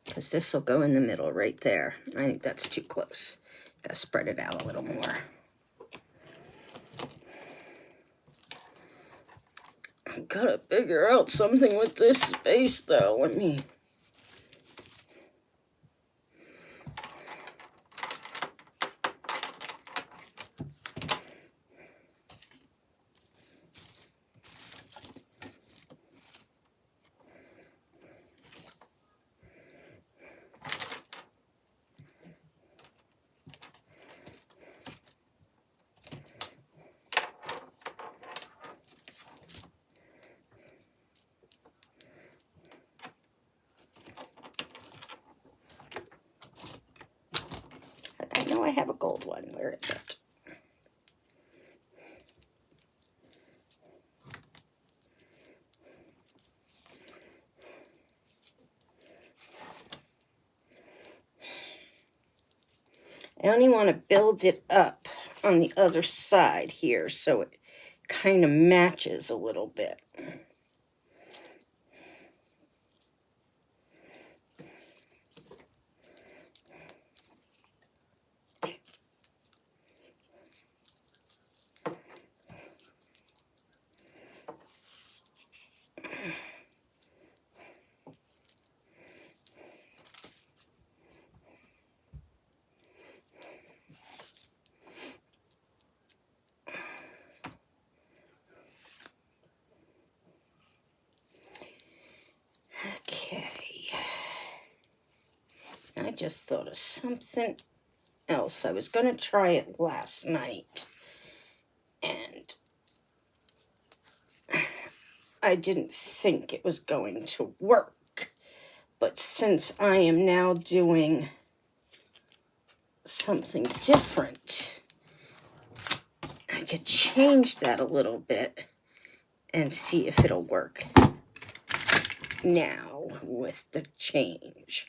Because this will go in the middle right there. I think that's too close. Gotta spread it out a little more. I've gotta figure out something with this space though. Let me... I know I have a gold one. Where is it? I only want to build it up on the other side here so it kind of matches a little bit. Okay. I just thought of something else. I was going to try it last night. And I didn't think it was going to work. But since I am now doing something different, I could change that a little bit and see if it'll work now with the change.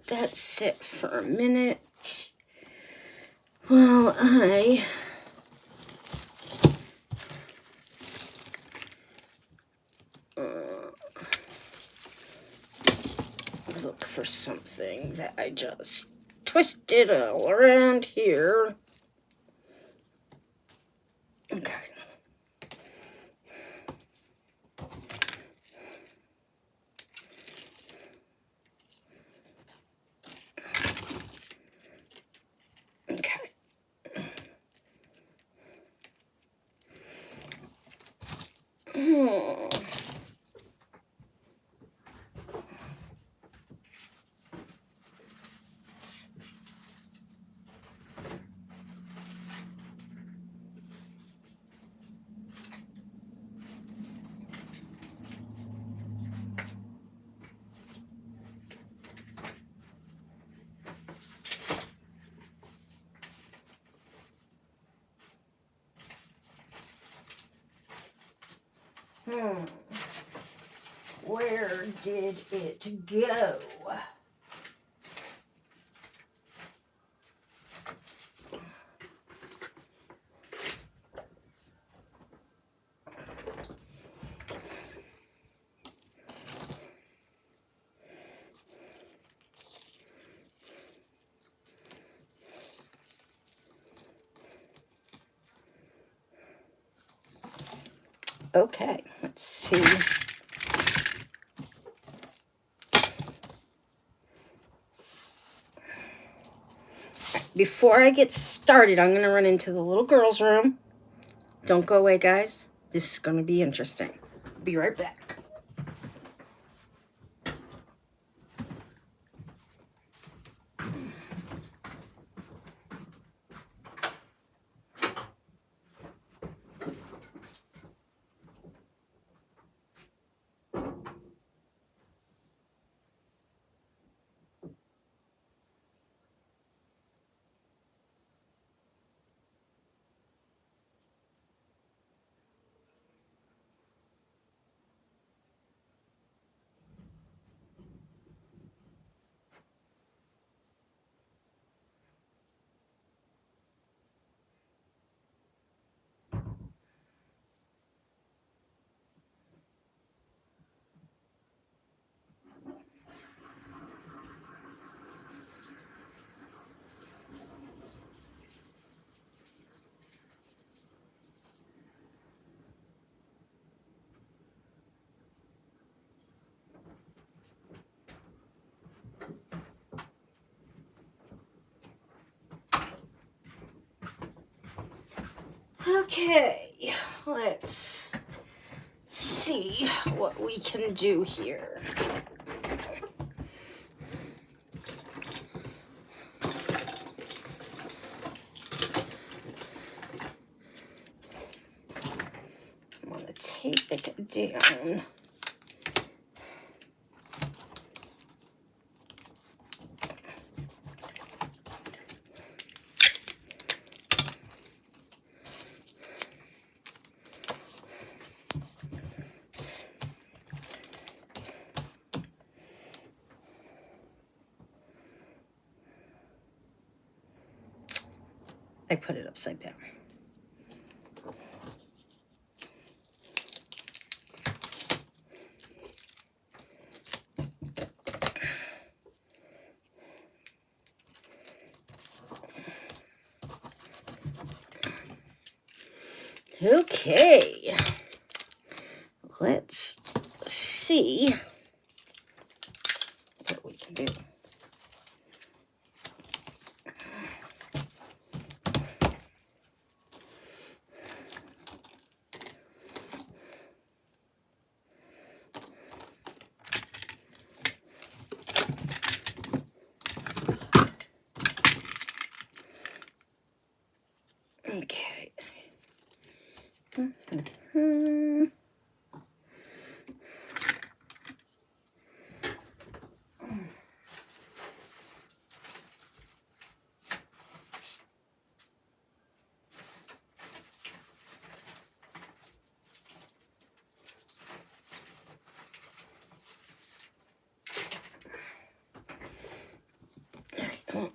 that sit for a minute while I look for something that I just twisted all around here. Okay. Okay. Where did it go? Okay, let's see. Before I get started, I'm going to run into the little girl's room. Don't go away, guys. This is going to be interesting. Be right back. Okay, let's see what we can do here. I'm going to tape it down. I put it upside down. Okay, let's see what we can do. Okay.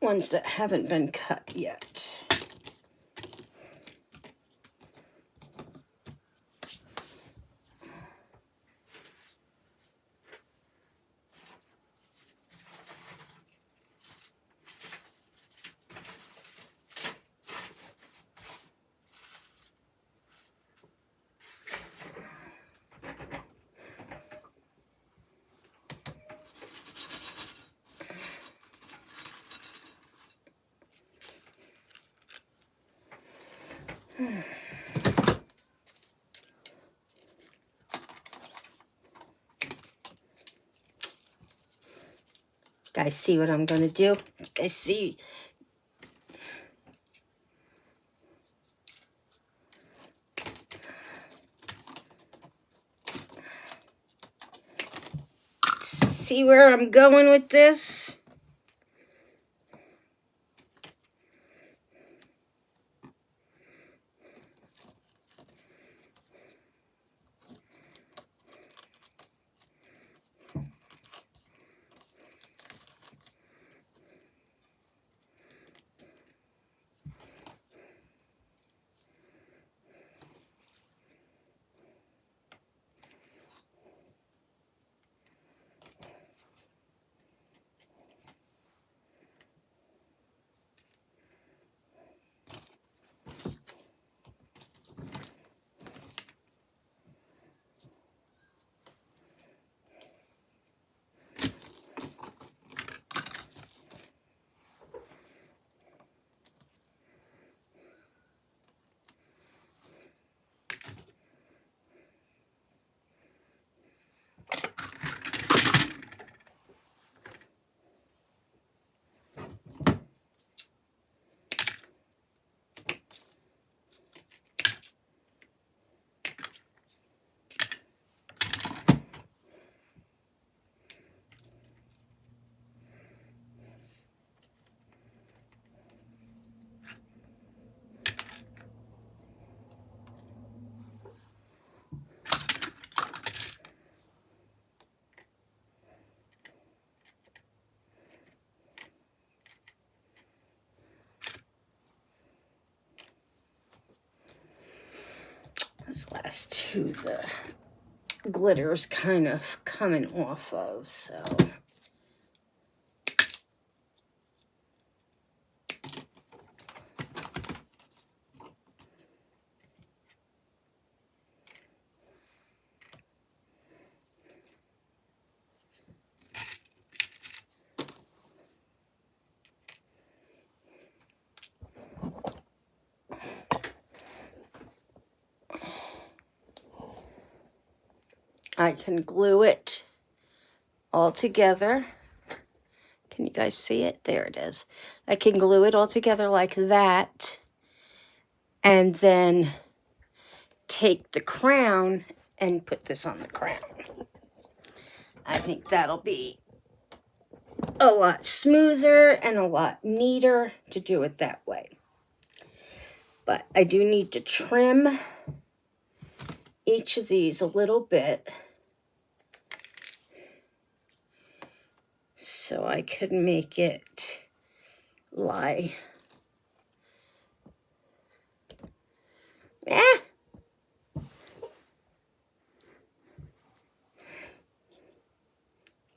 ones that haven't been cut yet. Guys, see what I'm going to do? You guys see? See where I'm going with this? Those last two, the glitter's kind of coming off of, so. I can glue it all together. Can you guys see it? There it is. I can glue it all together like that, and then take the crown and put this on the crown. I think that'll be a lot smoother and a lot neater to do it that way. But I do need to trim each of these a little bit so I could make it lie.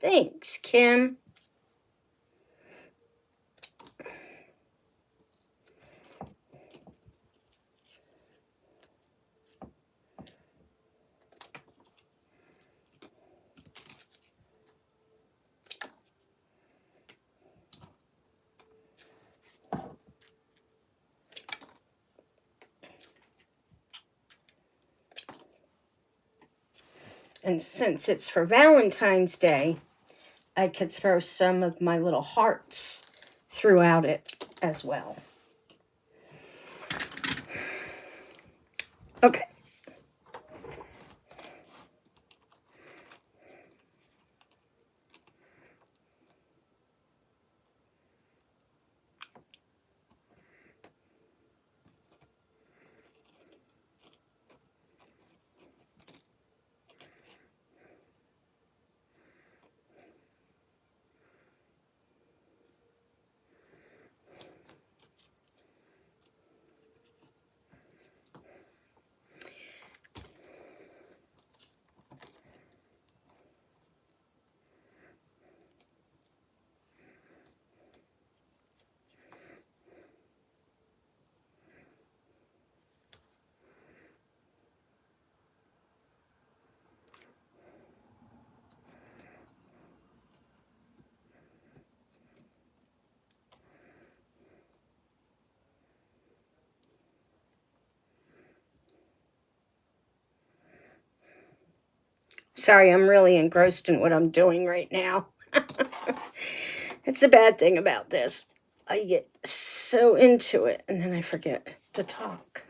Thanks, Kim. And since it's for Valentine's Day, I could throw some of my little hearts throughout it as well. Okay. Sorry, I'm really engrossed in what I'm doing right now. It's the bad thing about this. I get so into it and then I forget to talk.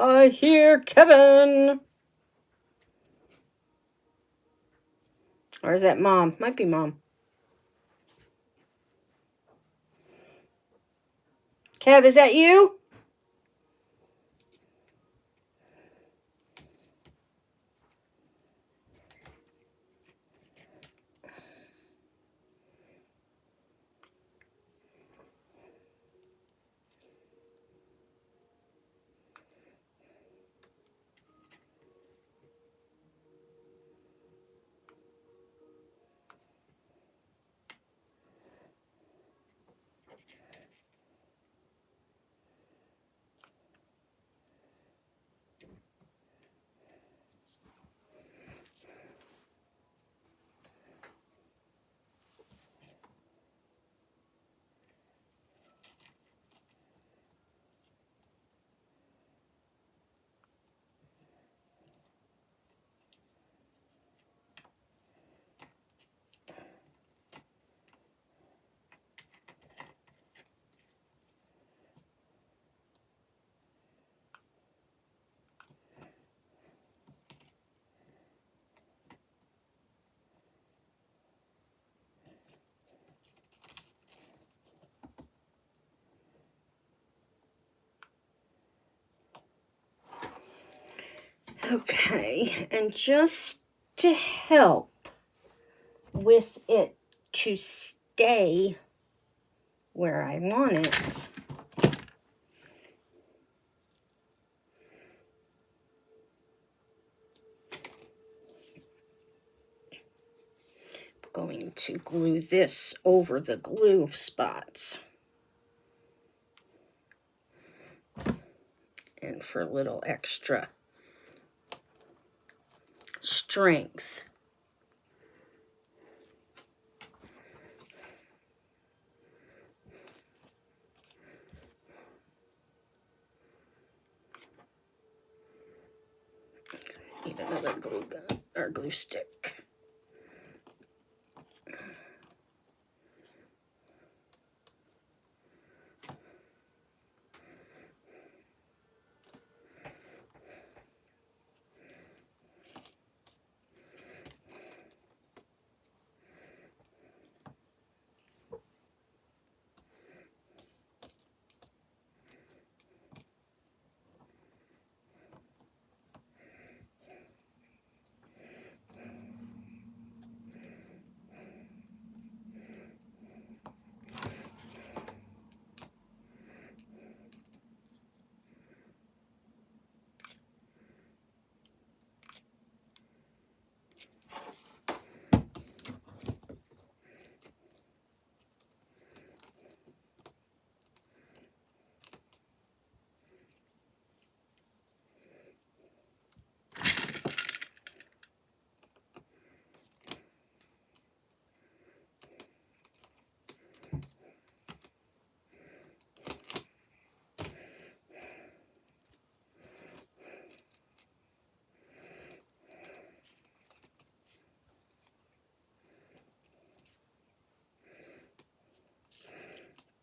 I hear Kevin. Or is that Mom? Might be Mom. Kev, is that you? Okay, and just to help with it to stay where I want it, I'm going to glue this over the glue spots. And for a little extra strength. Need another glue gun or glue stick.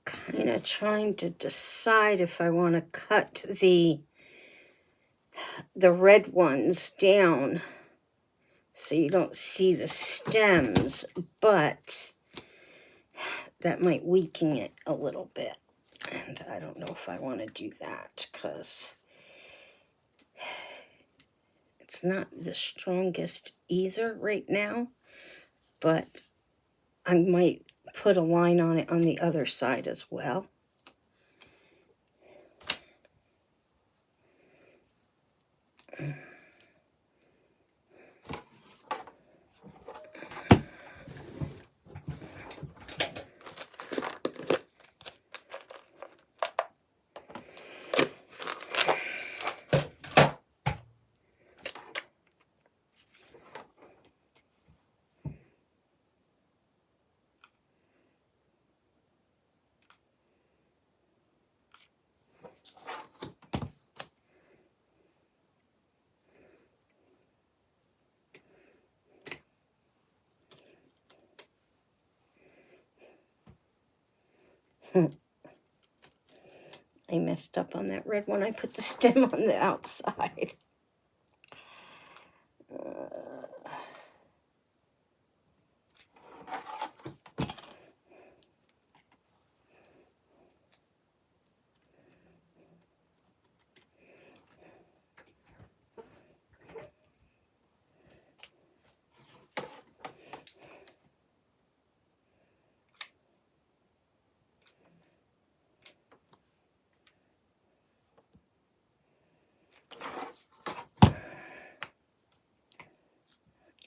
Kind of trying to decide if I want to cut the red ones down so you don't see the stems, but that might weaken it a little bit. And I don't know if I want to do that because it's not the strongest either right now, but I might put a line on it on the other side as well. I messed up on that red one. I put the stem on the outside.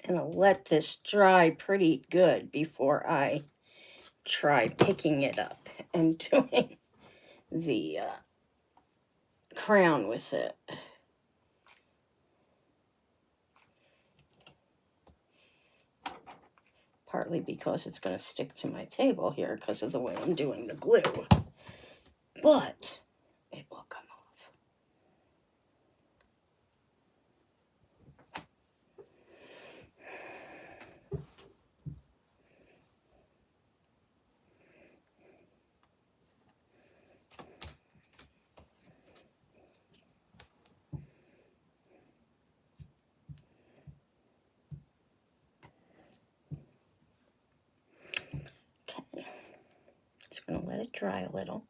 And I'll let this dry pretty good before I try picking it up and doing the crown with it. Partly because it's going to stick to my table here because of the way I'm doing the glue. But it will come off. Okay. Just going to let it dry a little.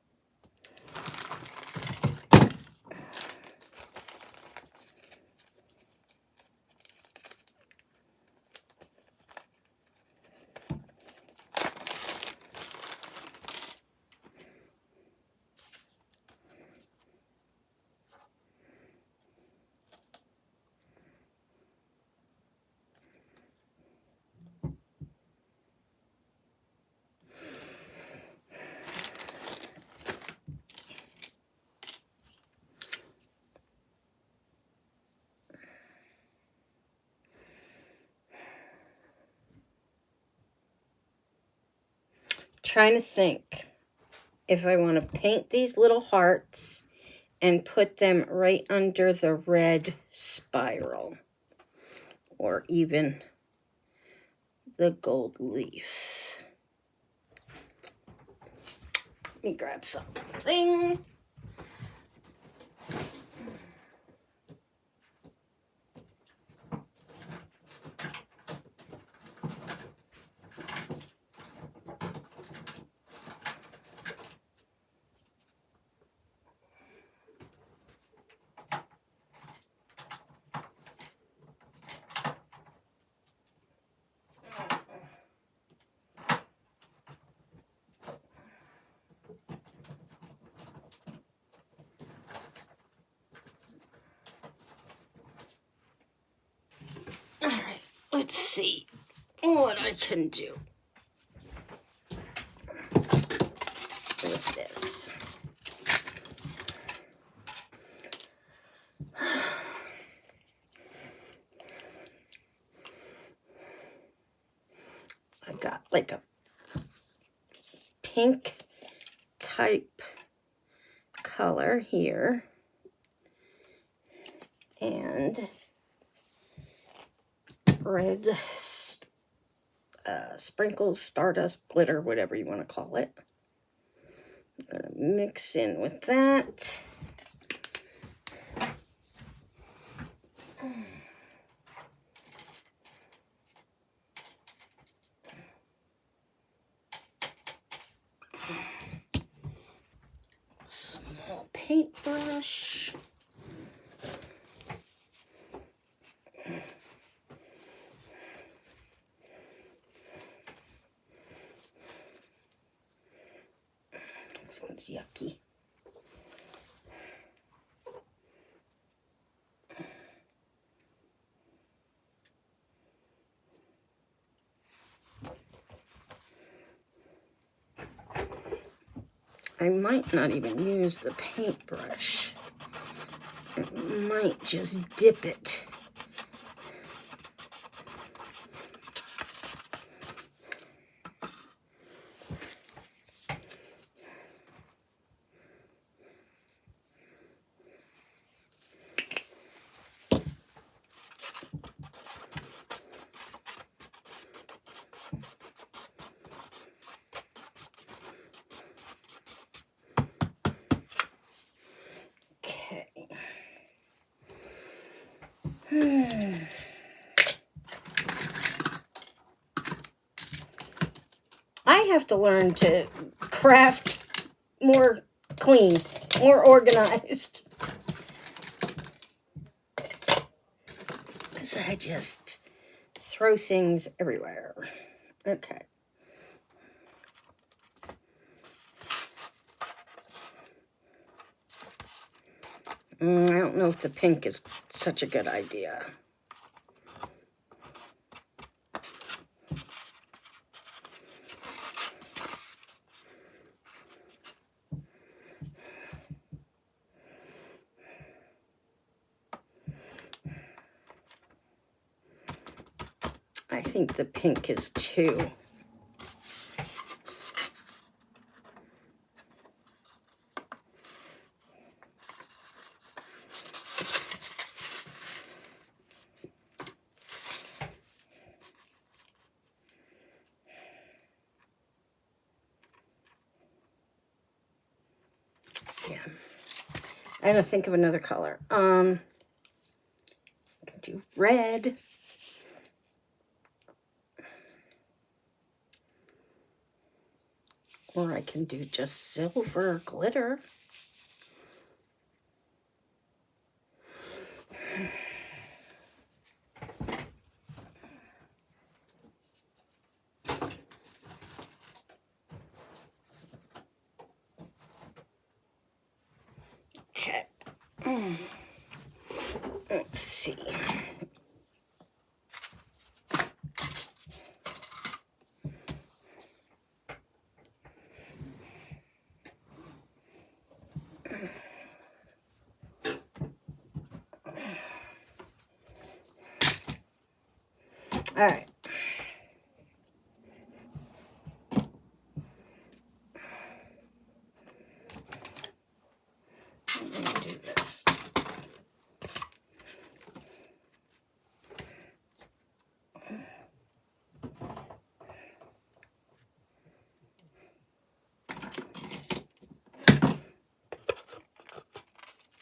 Trying to think if I want to paint these little hearts and put them right under the red spiral or even the gold leaf. Let me grab something. All right, let's see what I can do with this. I've got like a pink type color here and red sprinkles, stardust, glitter, whatever you want to call it. I'm going to mix in with that. Small paintbrush. This one's yucky. I might not even use the paintbrush. I might just dip it. I have to learn to craft more clean, more organized. Because I just throw things everywhere. Okay. I don't know if the pink is such a good idea. I think the pink is too. Yeah. I had to think of another color. I can do red. Or I can do just silver glitter. Okay. Let's see. All right. I'm going to do this.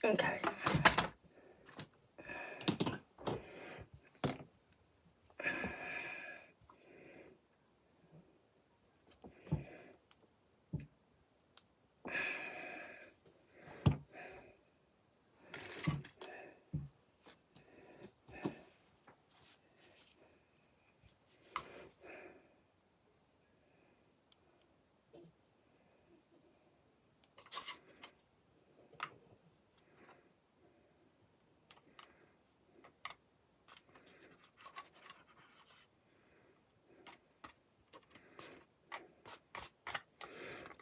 Okay.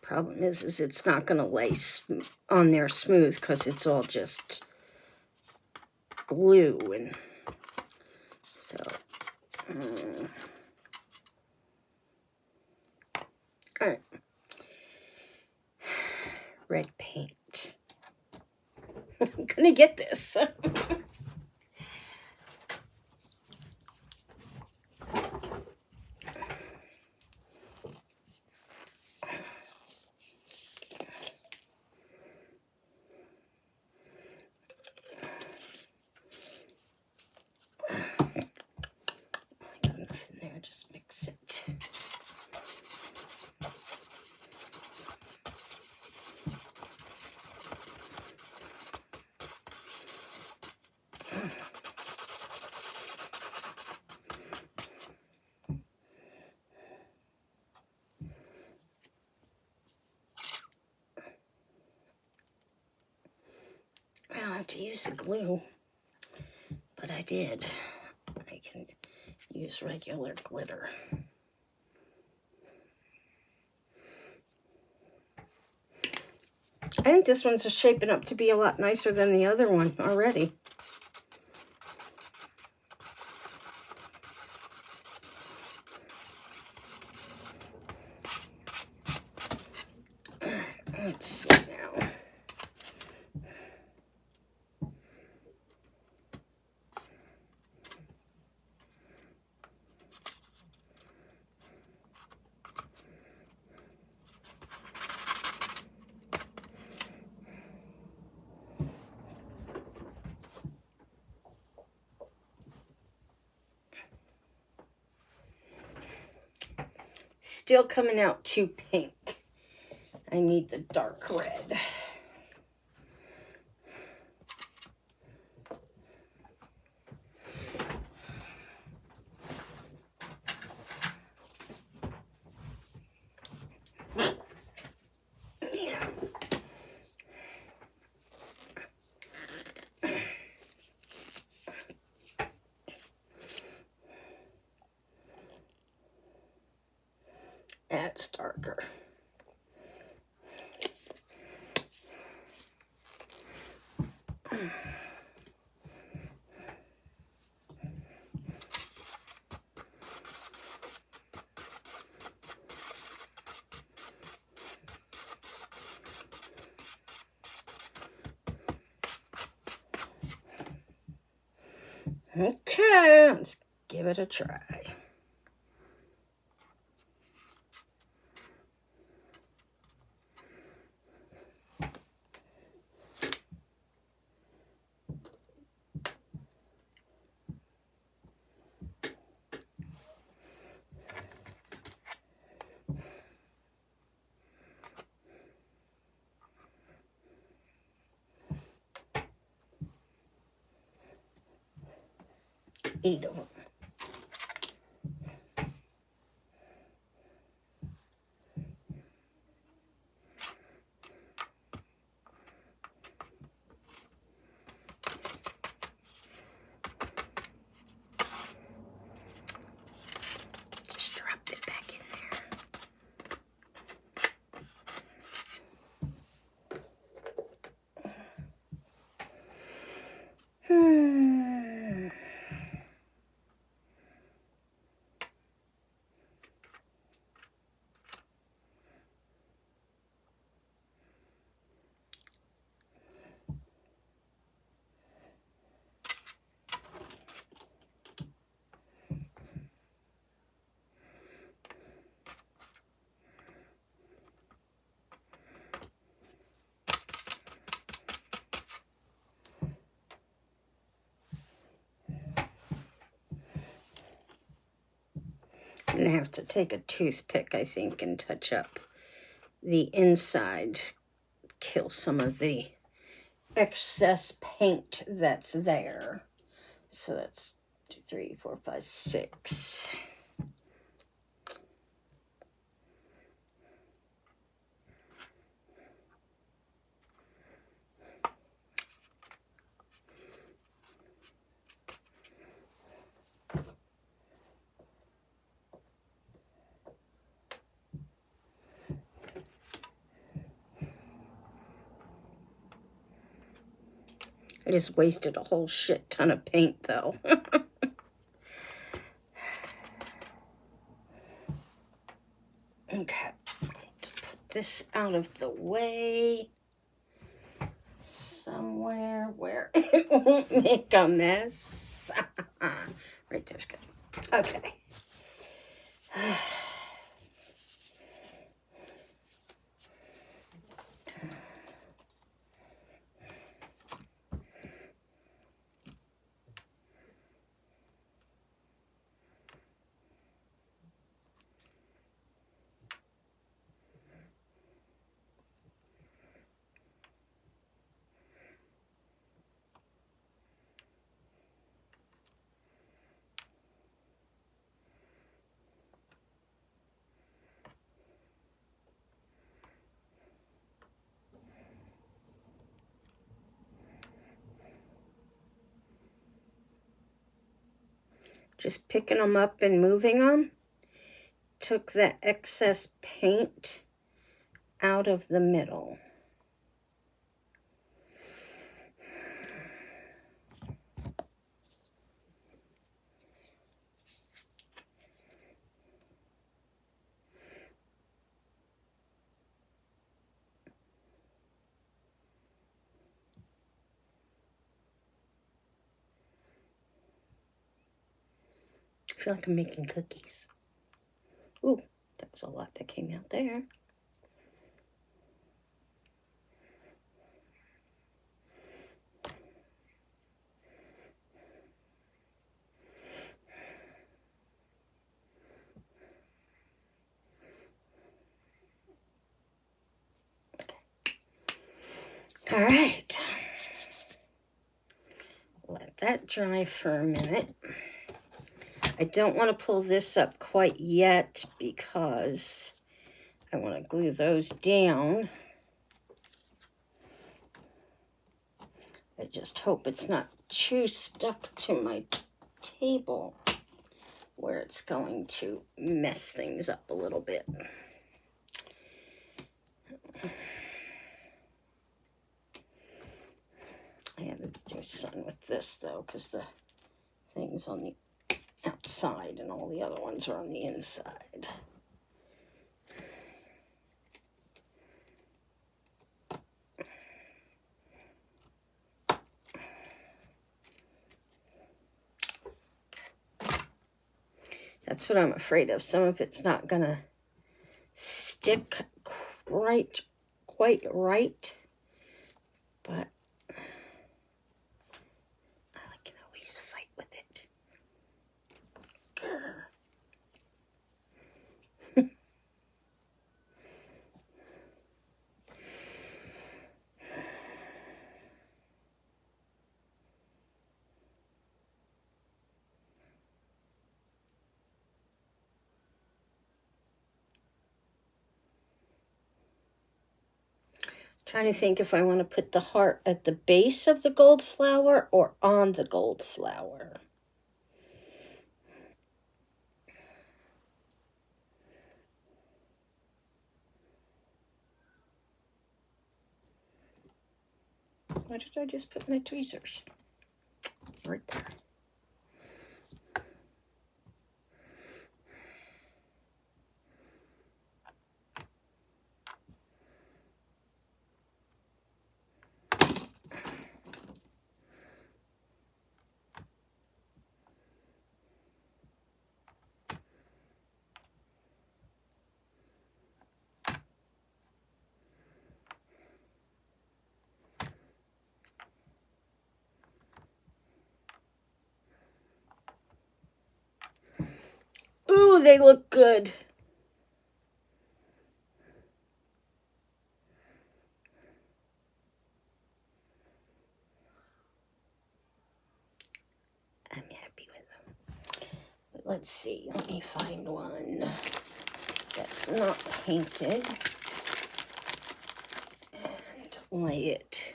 Problem is it's not going to lay on there smooth because it's all just glue, and so all right. Red paint. I'm gonna get this. Got enough in there, just mix it. I don't have to use the glue, but I did. I can use regular glitter. I think this one's just shaping up to be a lot nicer than the other one already. Let's see now. still coming out too pink. I need the dark red. That's darker. Okay, let's give it a try. Eight of them. Just dropped it back in there. I'm going to have to take a toothpick, I think, and touch up the inside. Kill some of the excess paint that's there. So that's 2, 3, 4, 5, 6. I just wasted a whole shit ton of paint, though. Okay, let's put this out of the way somewhere where it won't make a mess. Right there's good. Okay. Just picking them up and moving them. Took the excess paint out of the middle. I feel like I'm making cookies. Ooh, that was a lot that came out there. All right. Let that dry for a minute. I don't want to pull this up quite yet because I want to glue those down. I just hope it's not too stuck to my table where it's going to mess things up a little bit. I have to do sun with this though, because the thing's on the outside and all the other ones are on the inside. That's what I'm afraid of. Some of it's not gonna stick quite right, but I can always fight with it. Grr. Trying to think if I want to put the heart at the base of the gold flower or on the gold flower. Why did I just put my tweezers? Right there. Ooh, they look good. I'm happy with them. But let's see. Let me find one that's not painted and lay it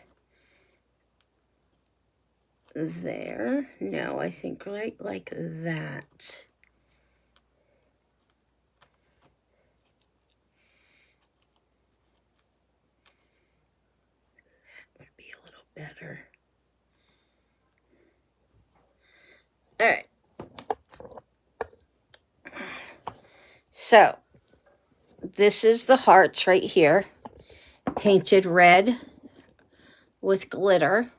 there. No, I think right like that. That would be a little better. All right. So this is the hearts right here, painted red with glitter.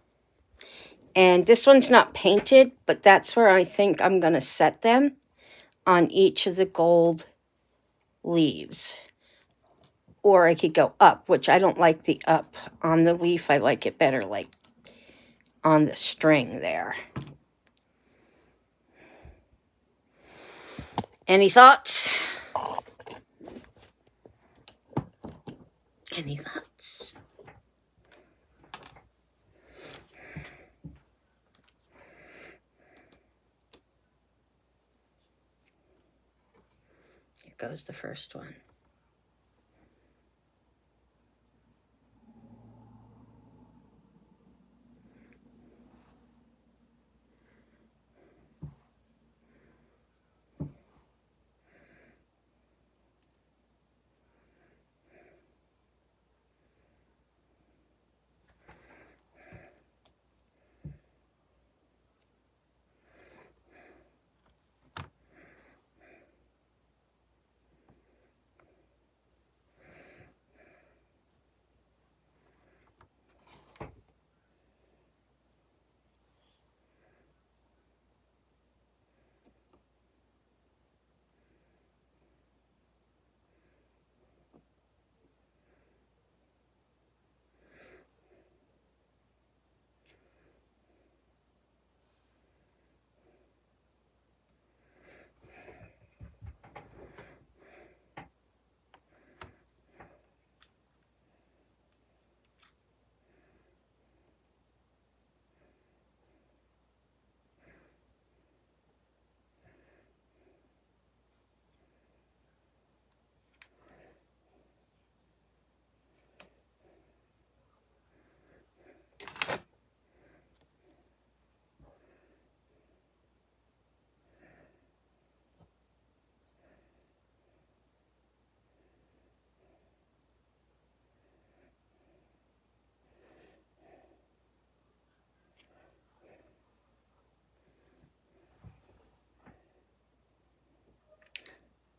And this one's not painted, but that's where I think I'm going to set them, on each of the gold leaves. Or I could go up, which I don't like the up on the leaf. I like it better like on the string there. Any thoughts? Any thoughts? Here goes the first one.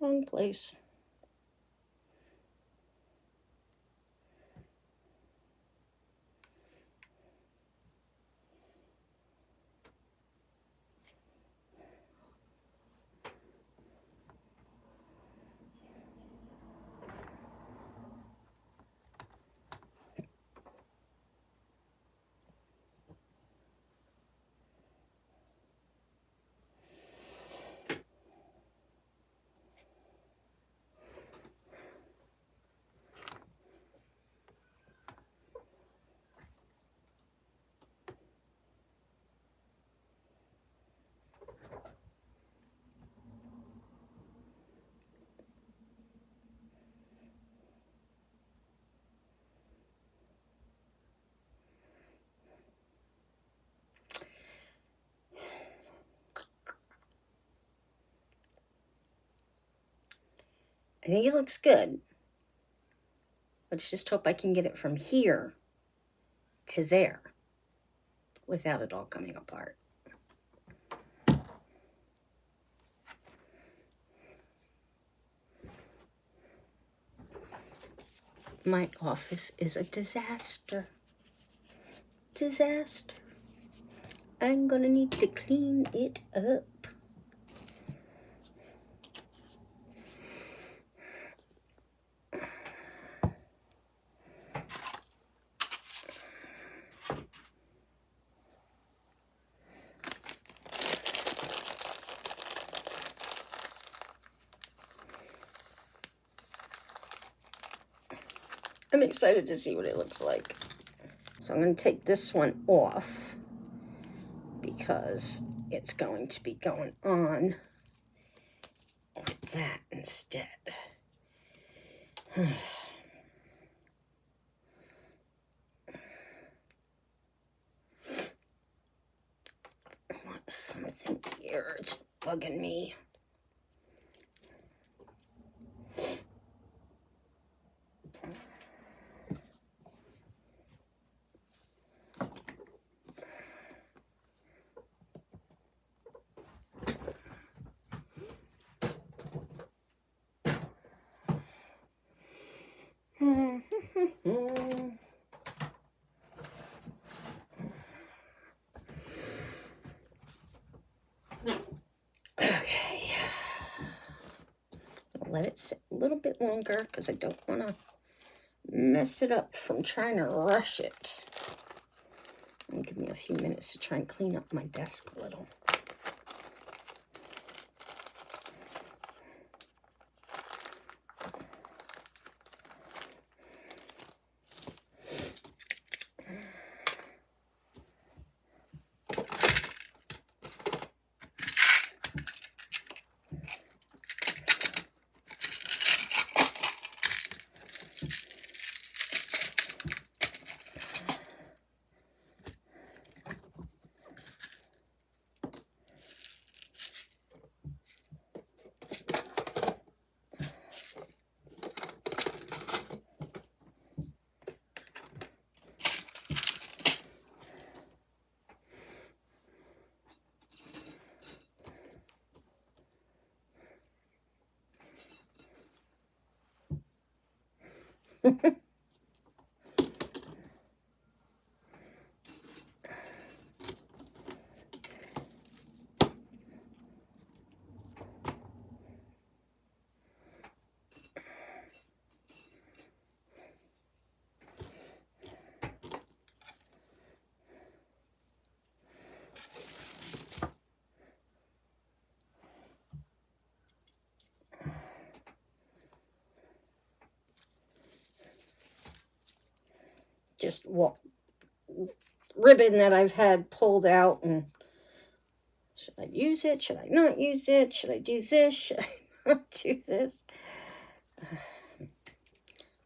Wrong place. I think it looks good. Let's just hope I can get it from here to there without it all coming apart. My office is a disaster. Disaster. I'm gonna need to clean it up. I'm excited to see what it looks like. So I'm going to take this one off because it's going to be going on with that instead. I want something here. It's bugging me. Okay. I'll let it sit a little bit longer because I don't want to mess it up from trying to rush it. And give me a few minutes to try and clean up my desk a little. Just ribbon that I've had pulled out, and should I use it? Should I not use it? Should I do this? Should I not do this?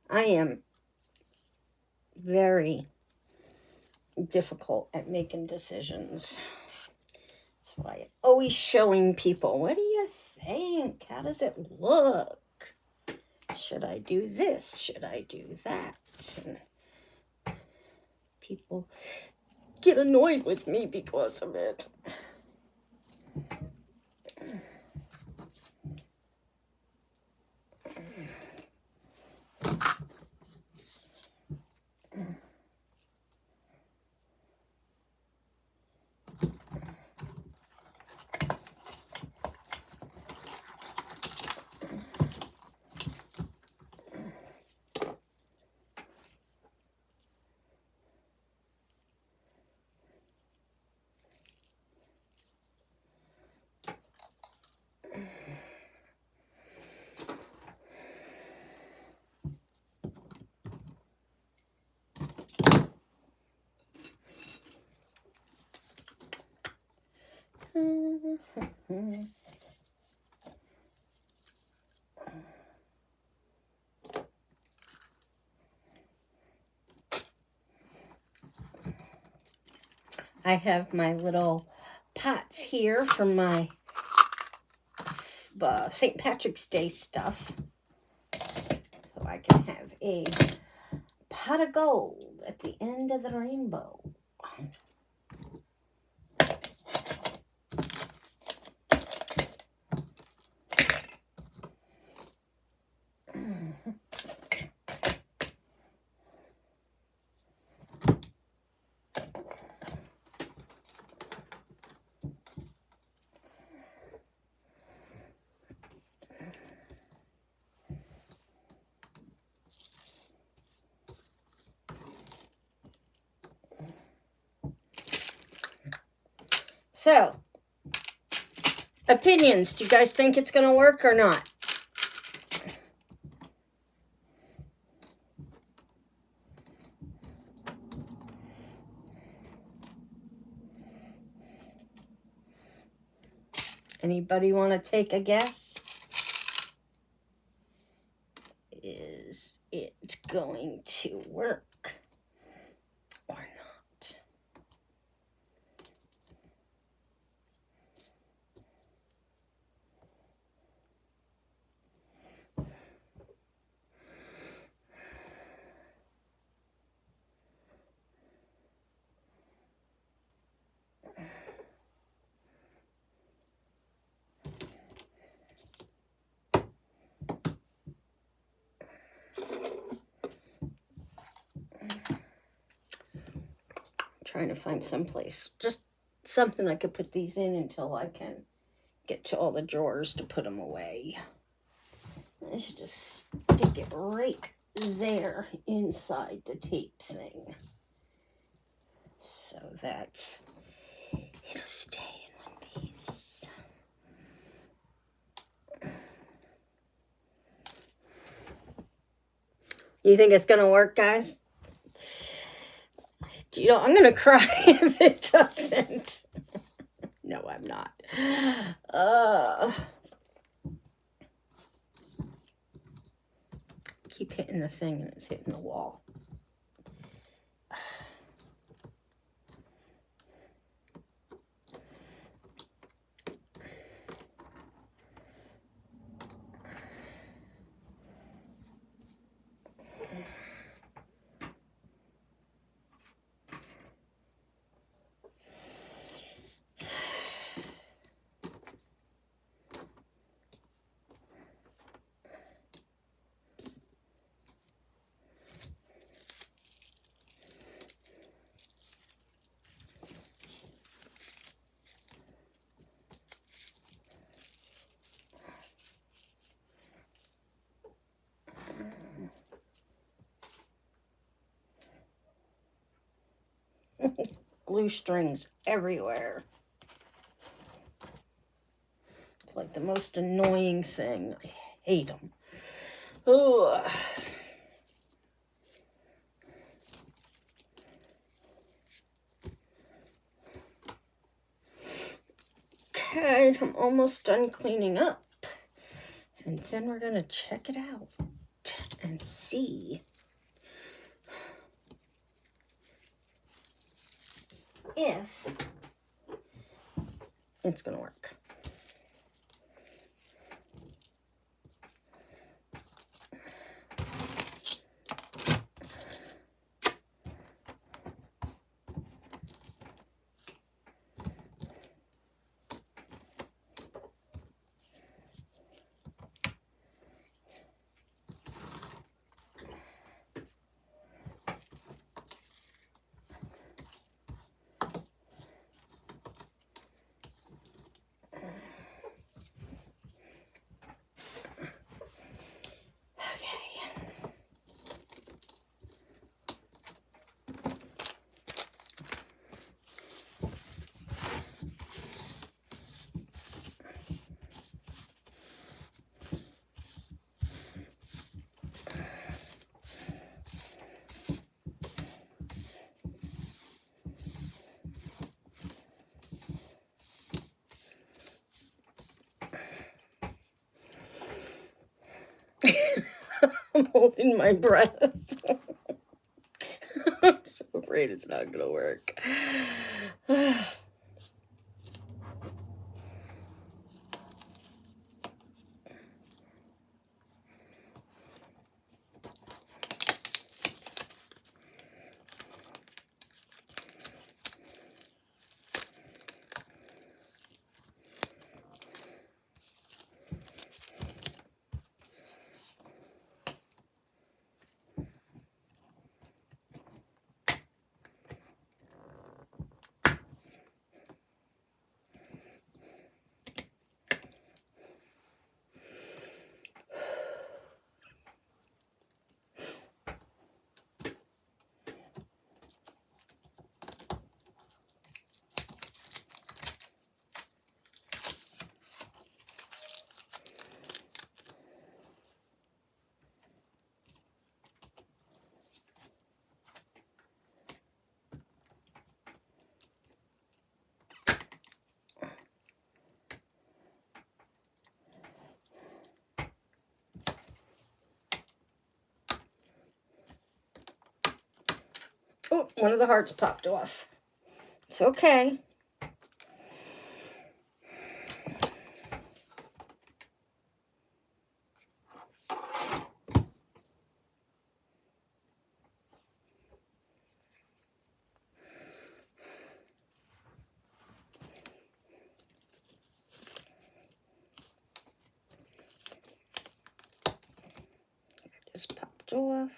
I am very difficult at making decisions. That's why I'm always showing people, what do you think? How does it look? Should I do this? Should I do that? And people get annoyed with me because of it. I have my little pots here for my St. Patrick's Day stuff. So I can have a pot of gold at the end of the rainbow. So, opinions. Do you guys think it's going to work or not? Anybody want to take a guess? Is it going to work or not? Trying to find someplace, just something I could put these in until I can get to all the drawers to put them away. I should just stick it right there inside the tape thing so that it'll stay in one piece. You think it's gonna work, guys? You know, I'm going to cry if it doesn't. No, I'm not. Keep hitting the thing and it's hitting the wall. Glue strings everywhere. It's like the most annoying thing. I hate them. Ooh. Okay, I'm almost done cleaning up. And then we're going to check it out and see if it's going to work. I'm holding my breath. I'm so afraid it's not gonna work. Oh, one of the hearts popped off. It's okay. Just popped off.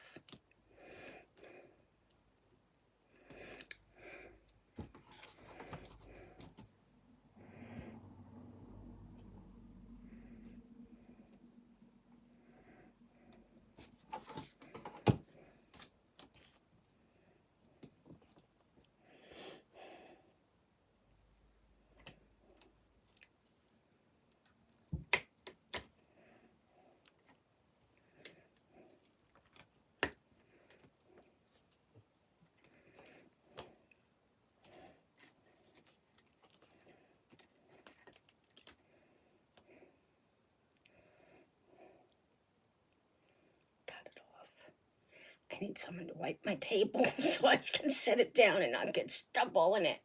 I need someone to wipe my table so I can set it down and not get stuff all in it.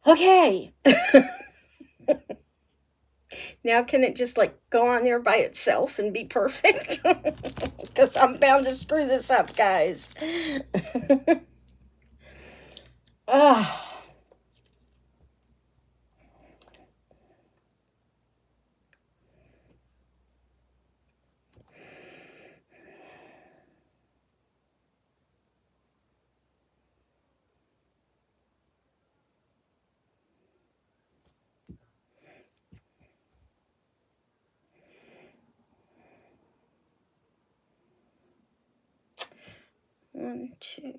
Okay. Now can it just like go on there by itself and be perfect? Because I'm bound to screw this up, guys. Ah. One, two.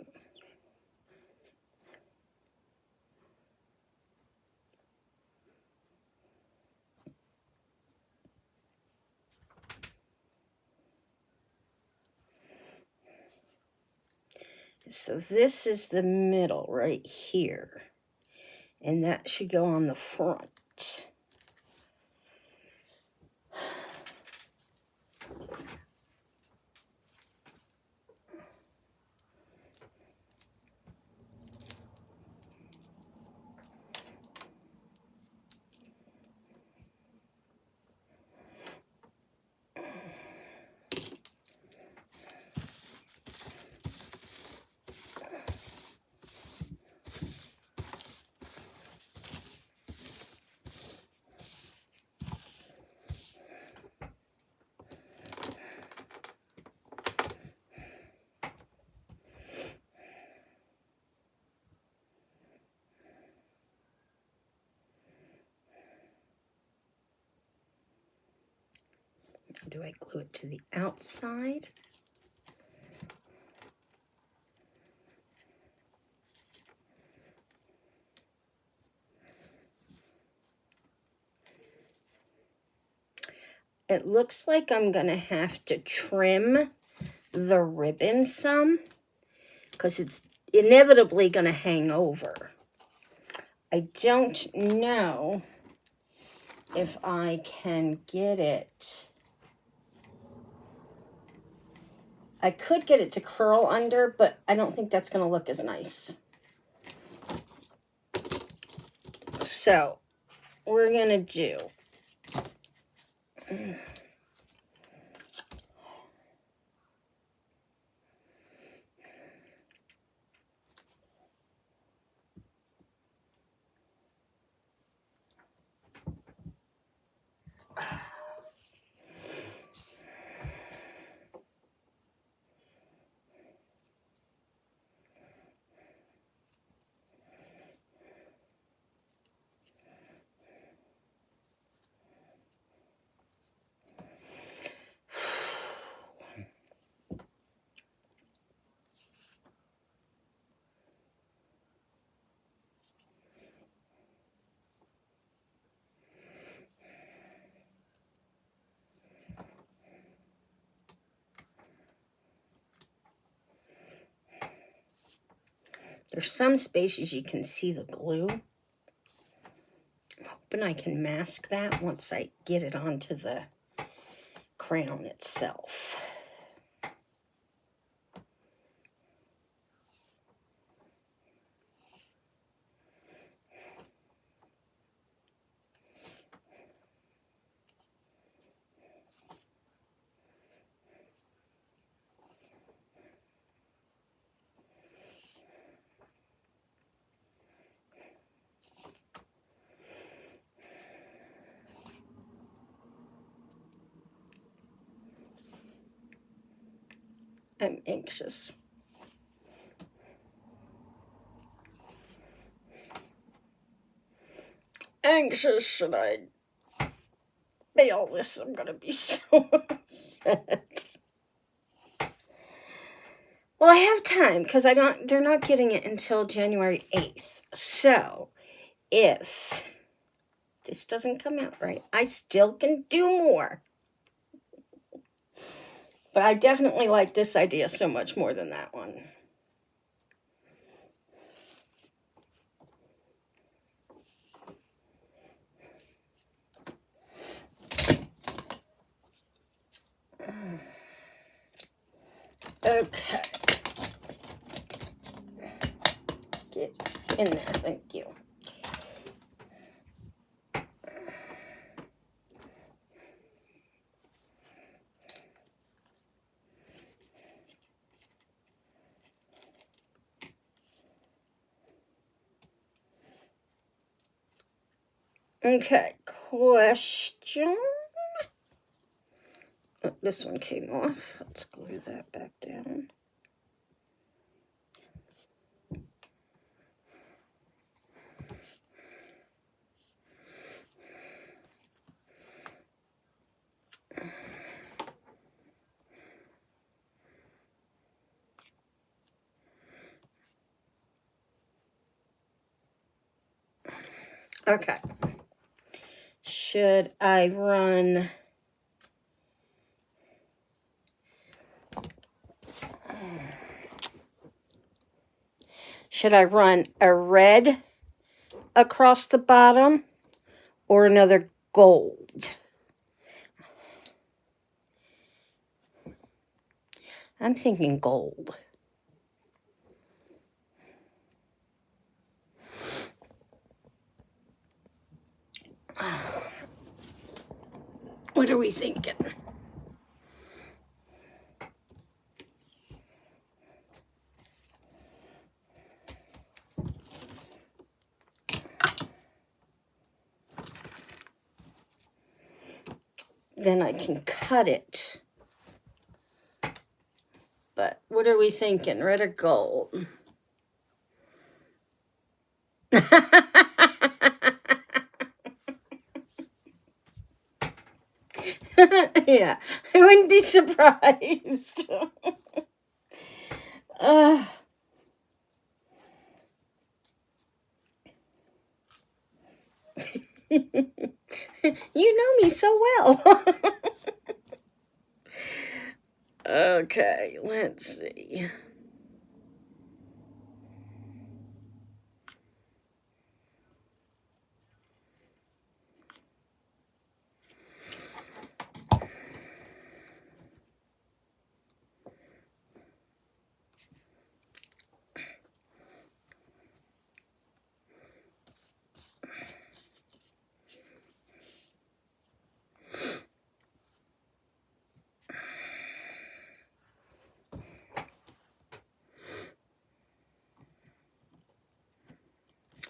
So this is the middle right here. And that should go on the front. Or do I glue it to the outside? It looks like I'm going to have to trim the ribbon some because it's inevitably going to hang over. I don't know if I can get it. I could get it to curl under, but I don't think that's going to look as nice. So we're going to do there's some spaces you can see the glue. I'm hoping I can mask that once I get it onto the crown itself. I'm anxious. Anxious, should I fail this? I'm gonna be so upset. Well, I have time because they're not getting it until January 8th. So if this doesn't come out right, I still can do more. But I definitely like this idea so much more than that one. Okay. Get in there, thank you. Okay, question. Oh, this one came off. Let's glue that back down. Okay. Should I run a red across the bottom or another gold? I'm thinking gold. What are we thinking? Then I can cut it. But what are we thinking? Red or gold? Yeah, I wouldn't be surprised. uh, you know me so well. Okay, let's see.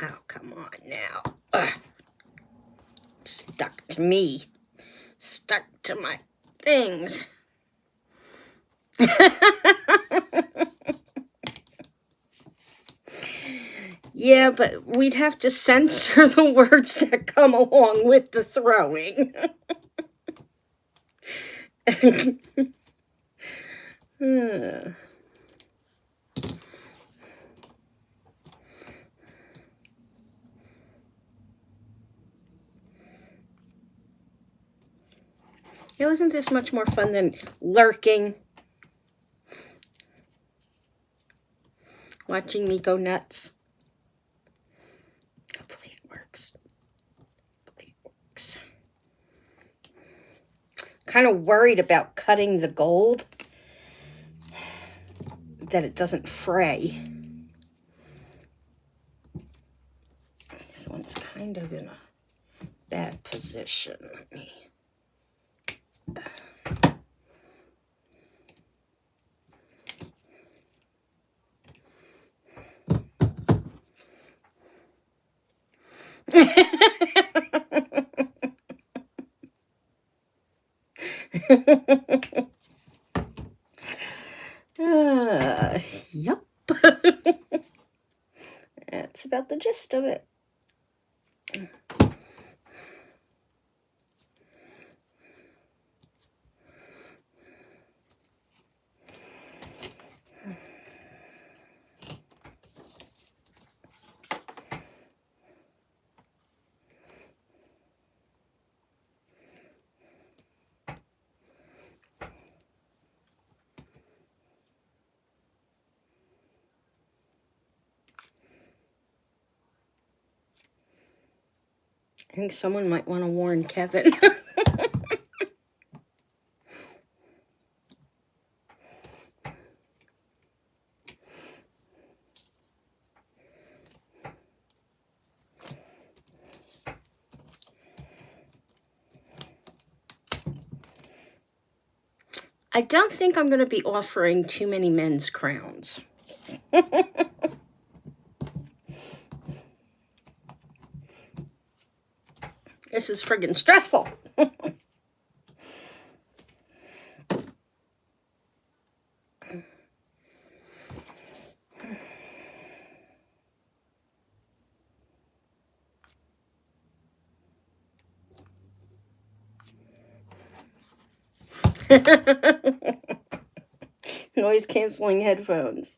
Oh, come on now. Stuck to me. Stuck to my things. Yeah, but we'd have to censor the words that come along with the throwing. Wasn't this much more fun than lurking? Watching me go nuts. Hopefully it works. Hopefully it works. Kind of worried about cutting the gold, that it doesn't fray. This one's kind of in a bad position. Let me... Yep. That's about the gist of it. I think someone might want to warn Kevin. I don't think I'm going to be offering too many men's crowns. This is friggin' stressful. Noise canceling headphones.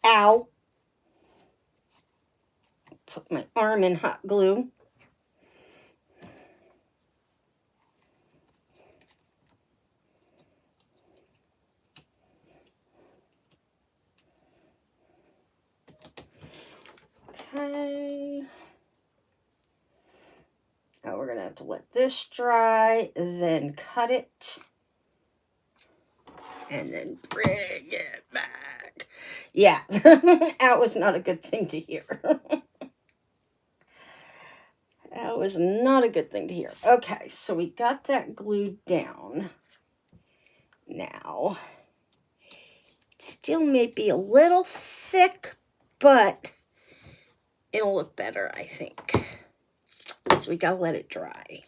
Ow. Put my arm in hot glue. Okay. Now we're going to have to let this dry, then cut it. and then bring it back. Yeah, that was not a good thing to hear. That was not a good thing to hear. Okay, so we got that glued down. Now, it still may be a little thick, but it'll look better, I think. So we gotta let it dry.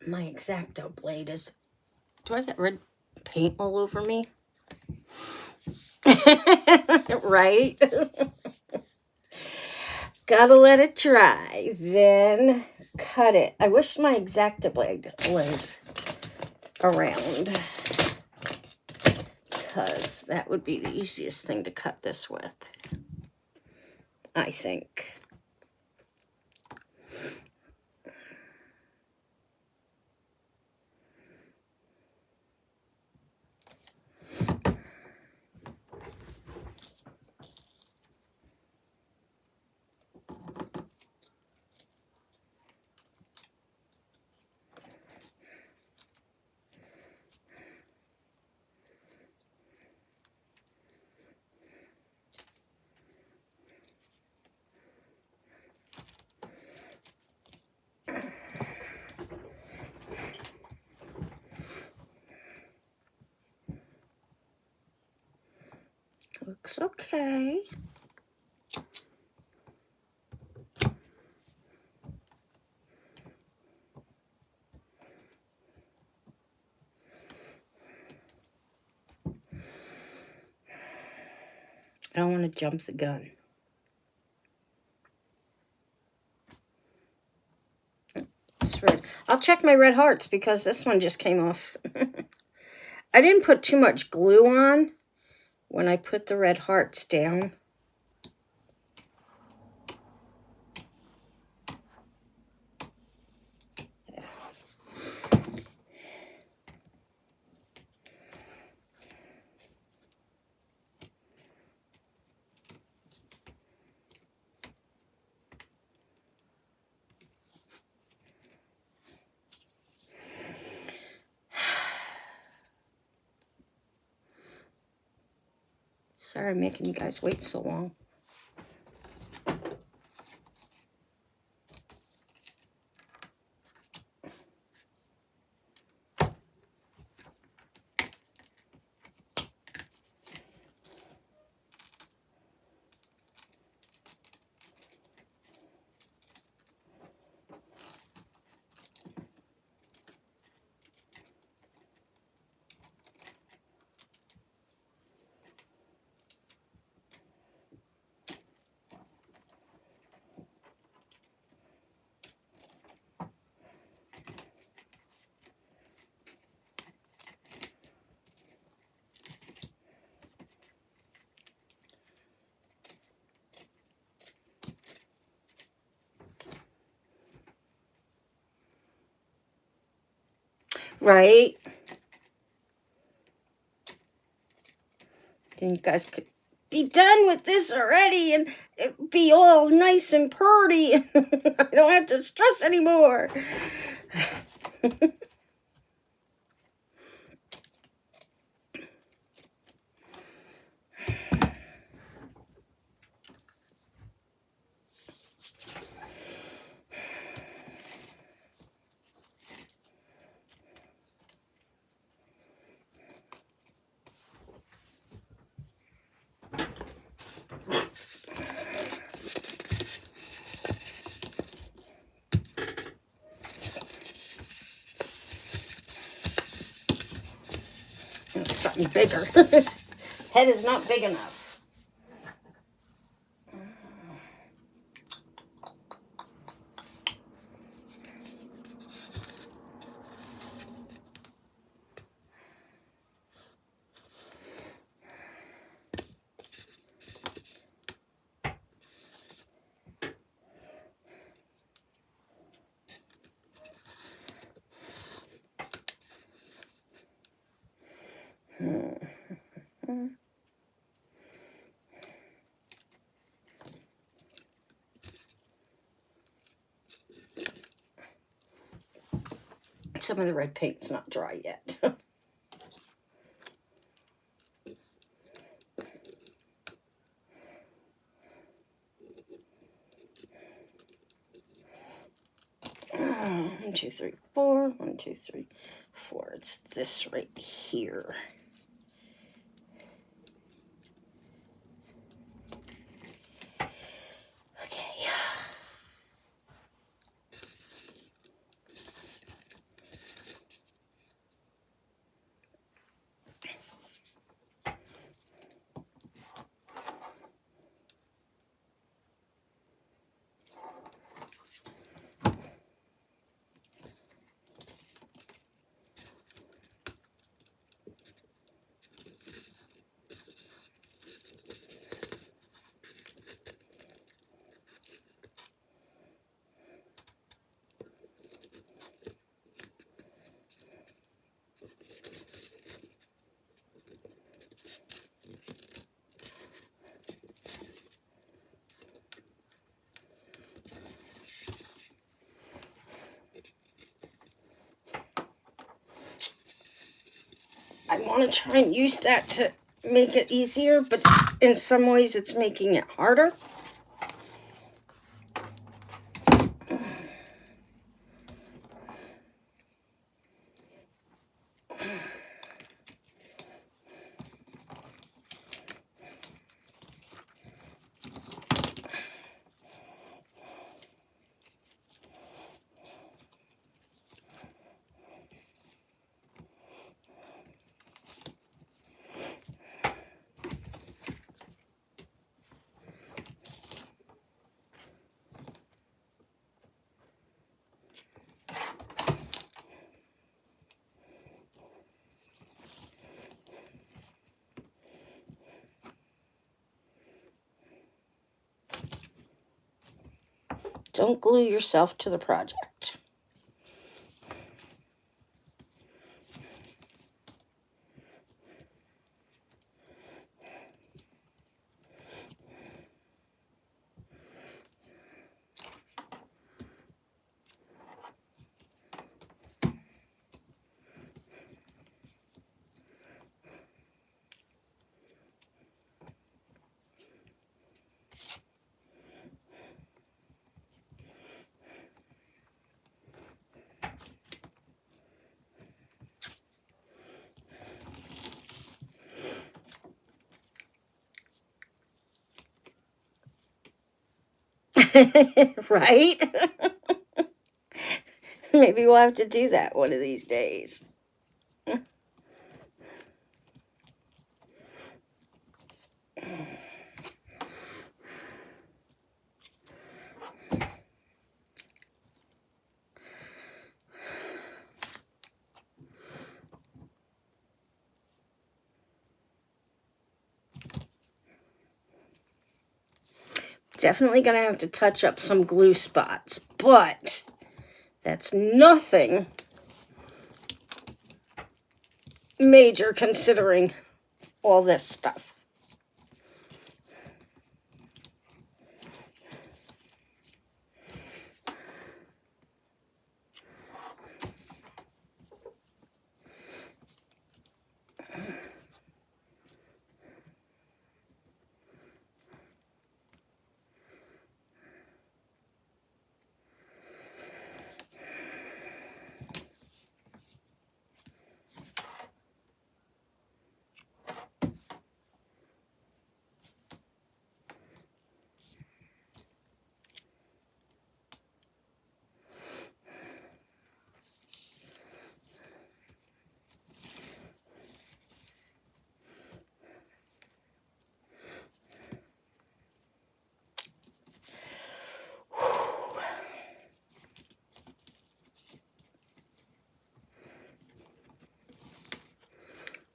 My X-Acto blade is... Do I get red paint all over me? Right? Gotta let it dry. Then cut it. I wish my X-Acto blade was around, because that would be the easiest thing to cut this with, I think. Looks okay. I don't want to jump the gun. It's red. I'll check my red hearts because this one just came off. I didn't put too much glue on when I put the red hearts down. Sorry I'm making you guys wait so long. Right? Then you guys could be done with this already and it be all nice and pretty. I don't have to stress anymore. Something bigger. His head is not big enough. Some of the red paint's not dry yet. One, two, three, four. 1, 2, 3, 4. It's this right here. Okay. I want to try and use that to make it easier, but in some ways it's making it harder. Don't glue yourself to the project. Right? Maybe we'll have to do that one of these days. Definitely going to have to touch up some glue spots, but that's nothing major considering all this stuff.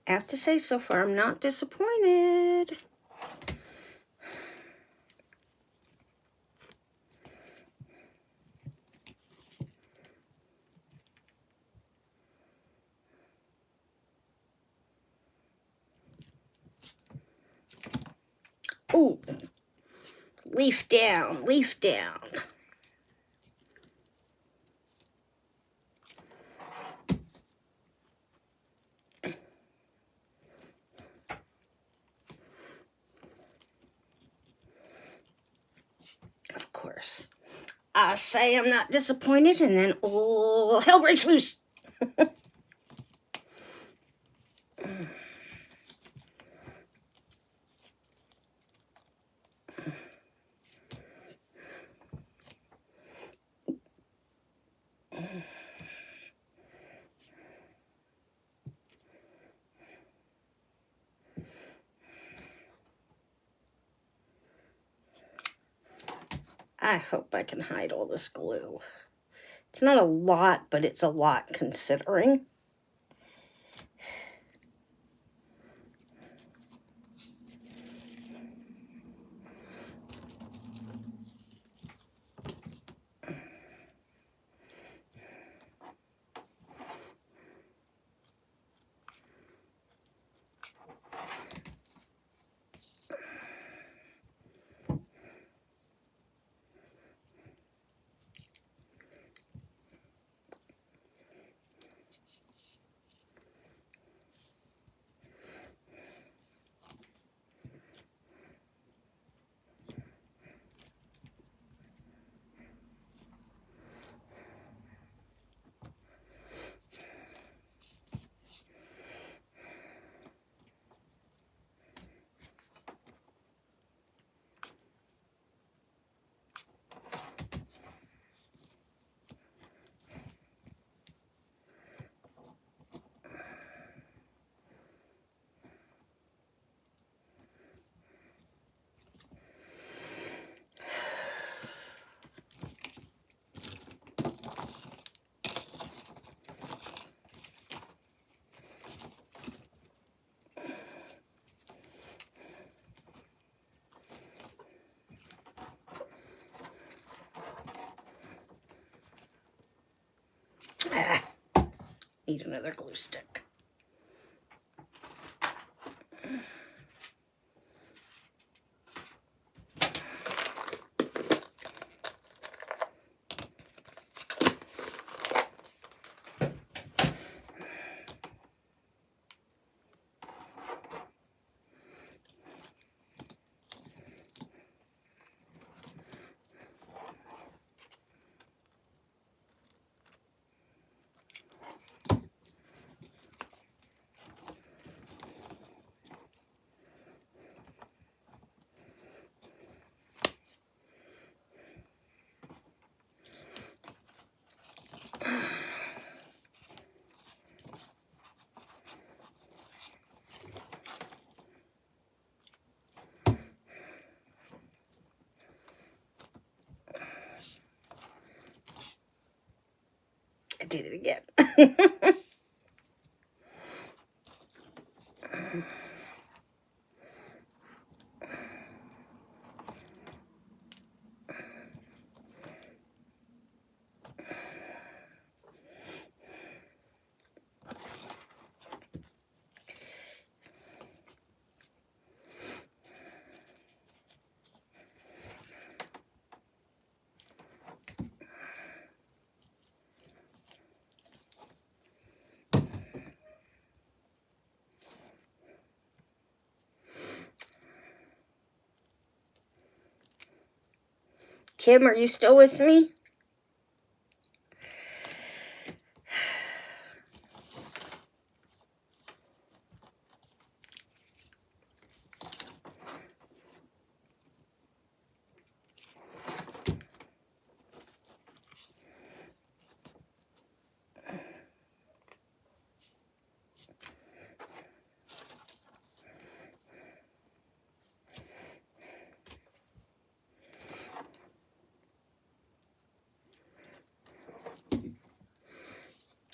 I have to say, so far, I'm not disappointed. Ooh, leaf down, leaf down. Of course. I say I'm not disappointed, and then all hell breaks loose. I hope I can hide all this glue. It's not a lot, but it's a lot considering. Ah, need another glue stick. I did it again. Kim, are you still with me?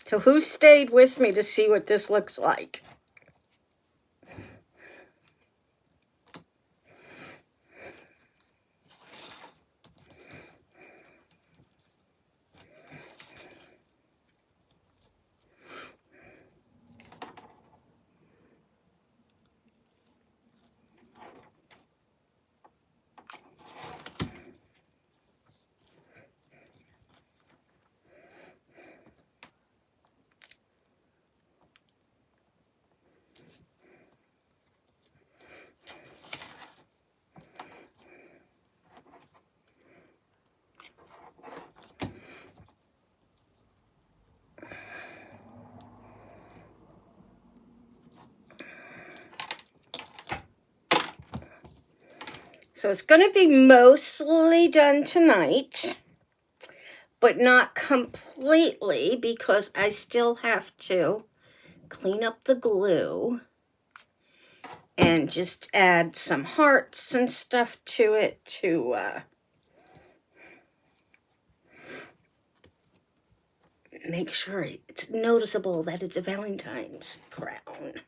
So who stayed with me to see what this looks like? So it's going to be mostly done tonight, but not completely because I still have to clean up the glue and just add some hearts and stuff to it to make sure it's noticeable that it's a Valentine's crown.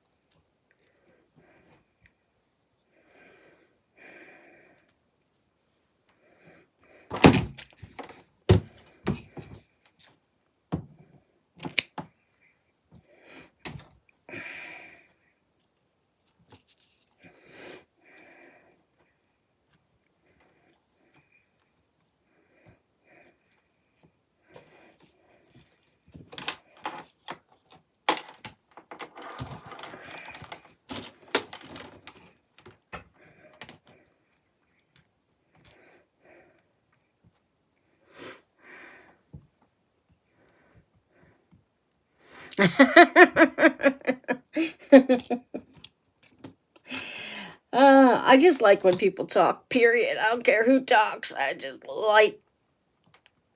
I just like when people talk, period. I don't care who talks. I just like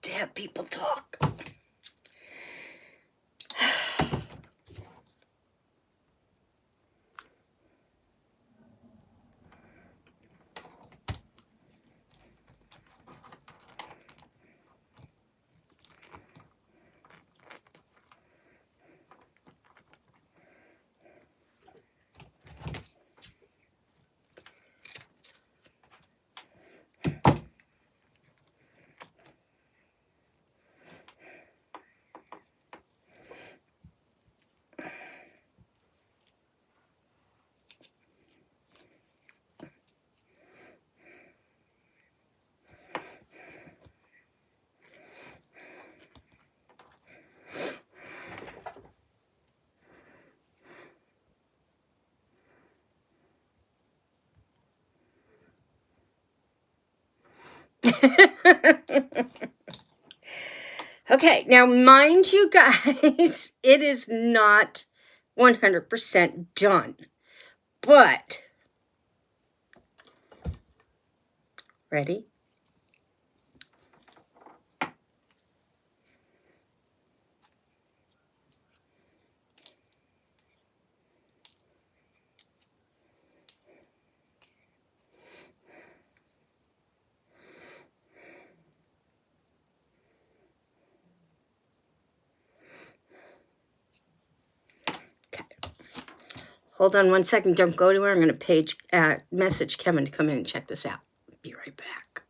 to have people talk. Okay, now mind you guys, it is not 100% done, but ready? Hold on one second. Don't go anywhere. I'm going to message Kevin to come in and check this out. Be right back.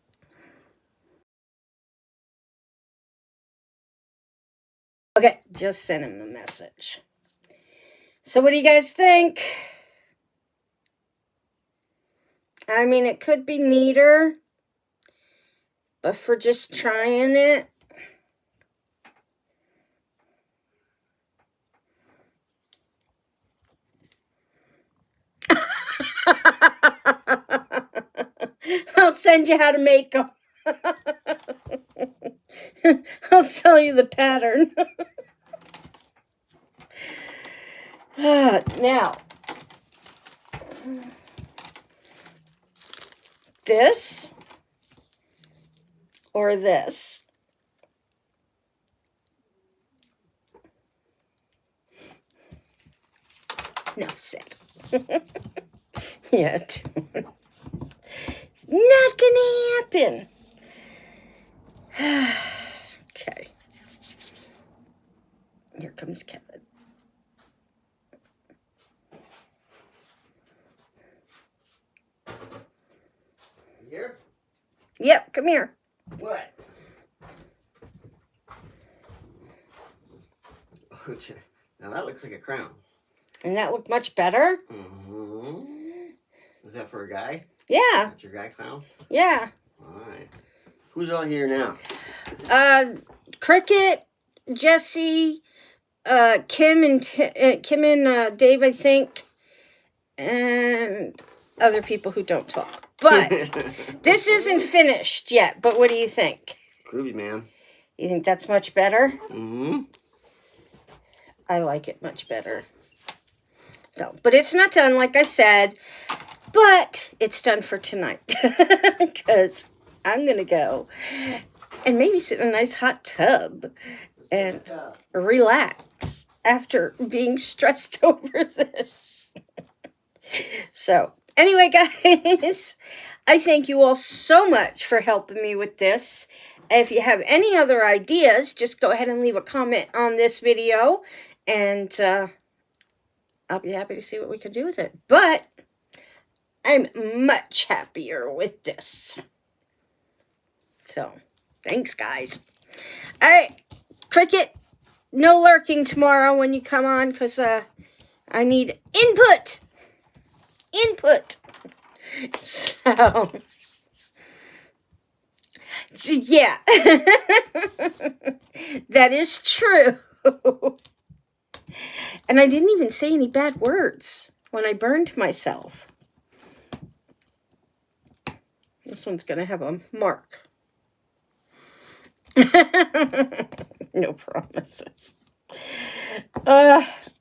Okay, just sent him a message. So what do you guys think? I mean, it could be neater, but for just trying it, I'll send you how to make them. I'll sell you the pattern. Now, this or this? No, sit. Yeah, not gonna happen. Okay. Here comes Kevin. Here? Yep, come here. What? Now that looks like a crown. And that looked much better? Mm-hmm. Is that for a guy? Yeah. That's your guy clown? Yeah. All right. Who's all here now? Cricket, Jesse, Kim and Dave, I think, and other people who don't talk. But this isn't finished yet. But what do you think? Groovy, man. You think that's much better? Mm-hmm. I like it much better. So, but it's not done, like I said. But But it's done for tonight because I'm going to go and maybe sit in a nice hot tub and relax after being stressed over this. So, anyway, guys, I thank you all so much for helping me with this. If you have any other ideas, just go ahead and leave a comment on this video, and I'll be happy to see what we can do with it. But I'm much happier with this. So, thanks, guys. All right, Cricket, no lurking tomorrow when you come on, because I need input. So, yeah, that is true. And I didn't even say any bad words when I burned myself. This one's going to have a mark. No promises.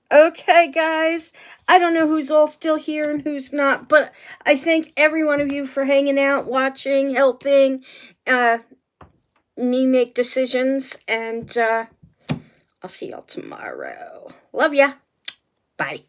Okay, guys. I don't know who's all still here and who's not, but I thank every one of you for hanging out, watching, helping me make decisions, and I'll see y'all tomorrow. Love ya. Bye.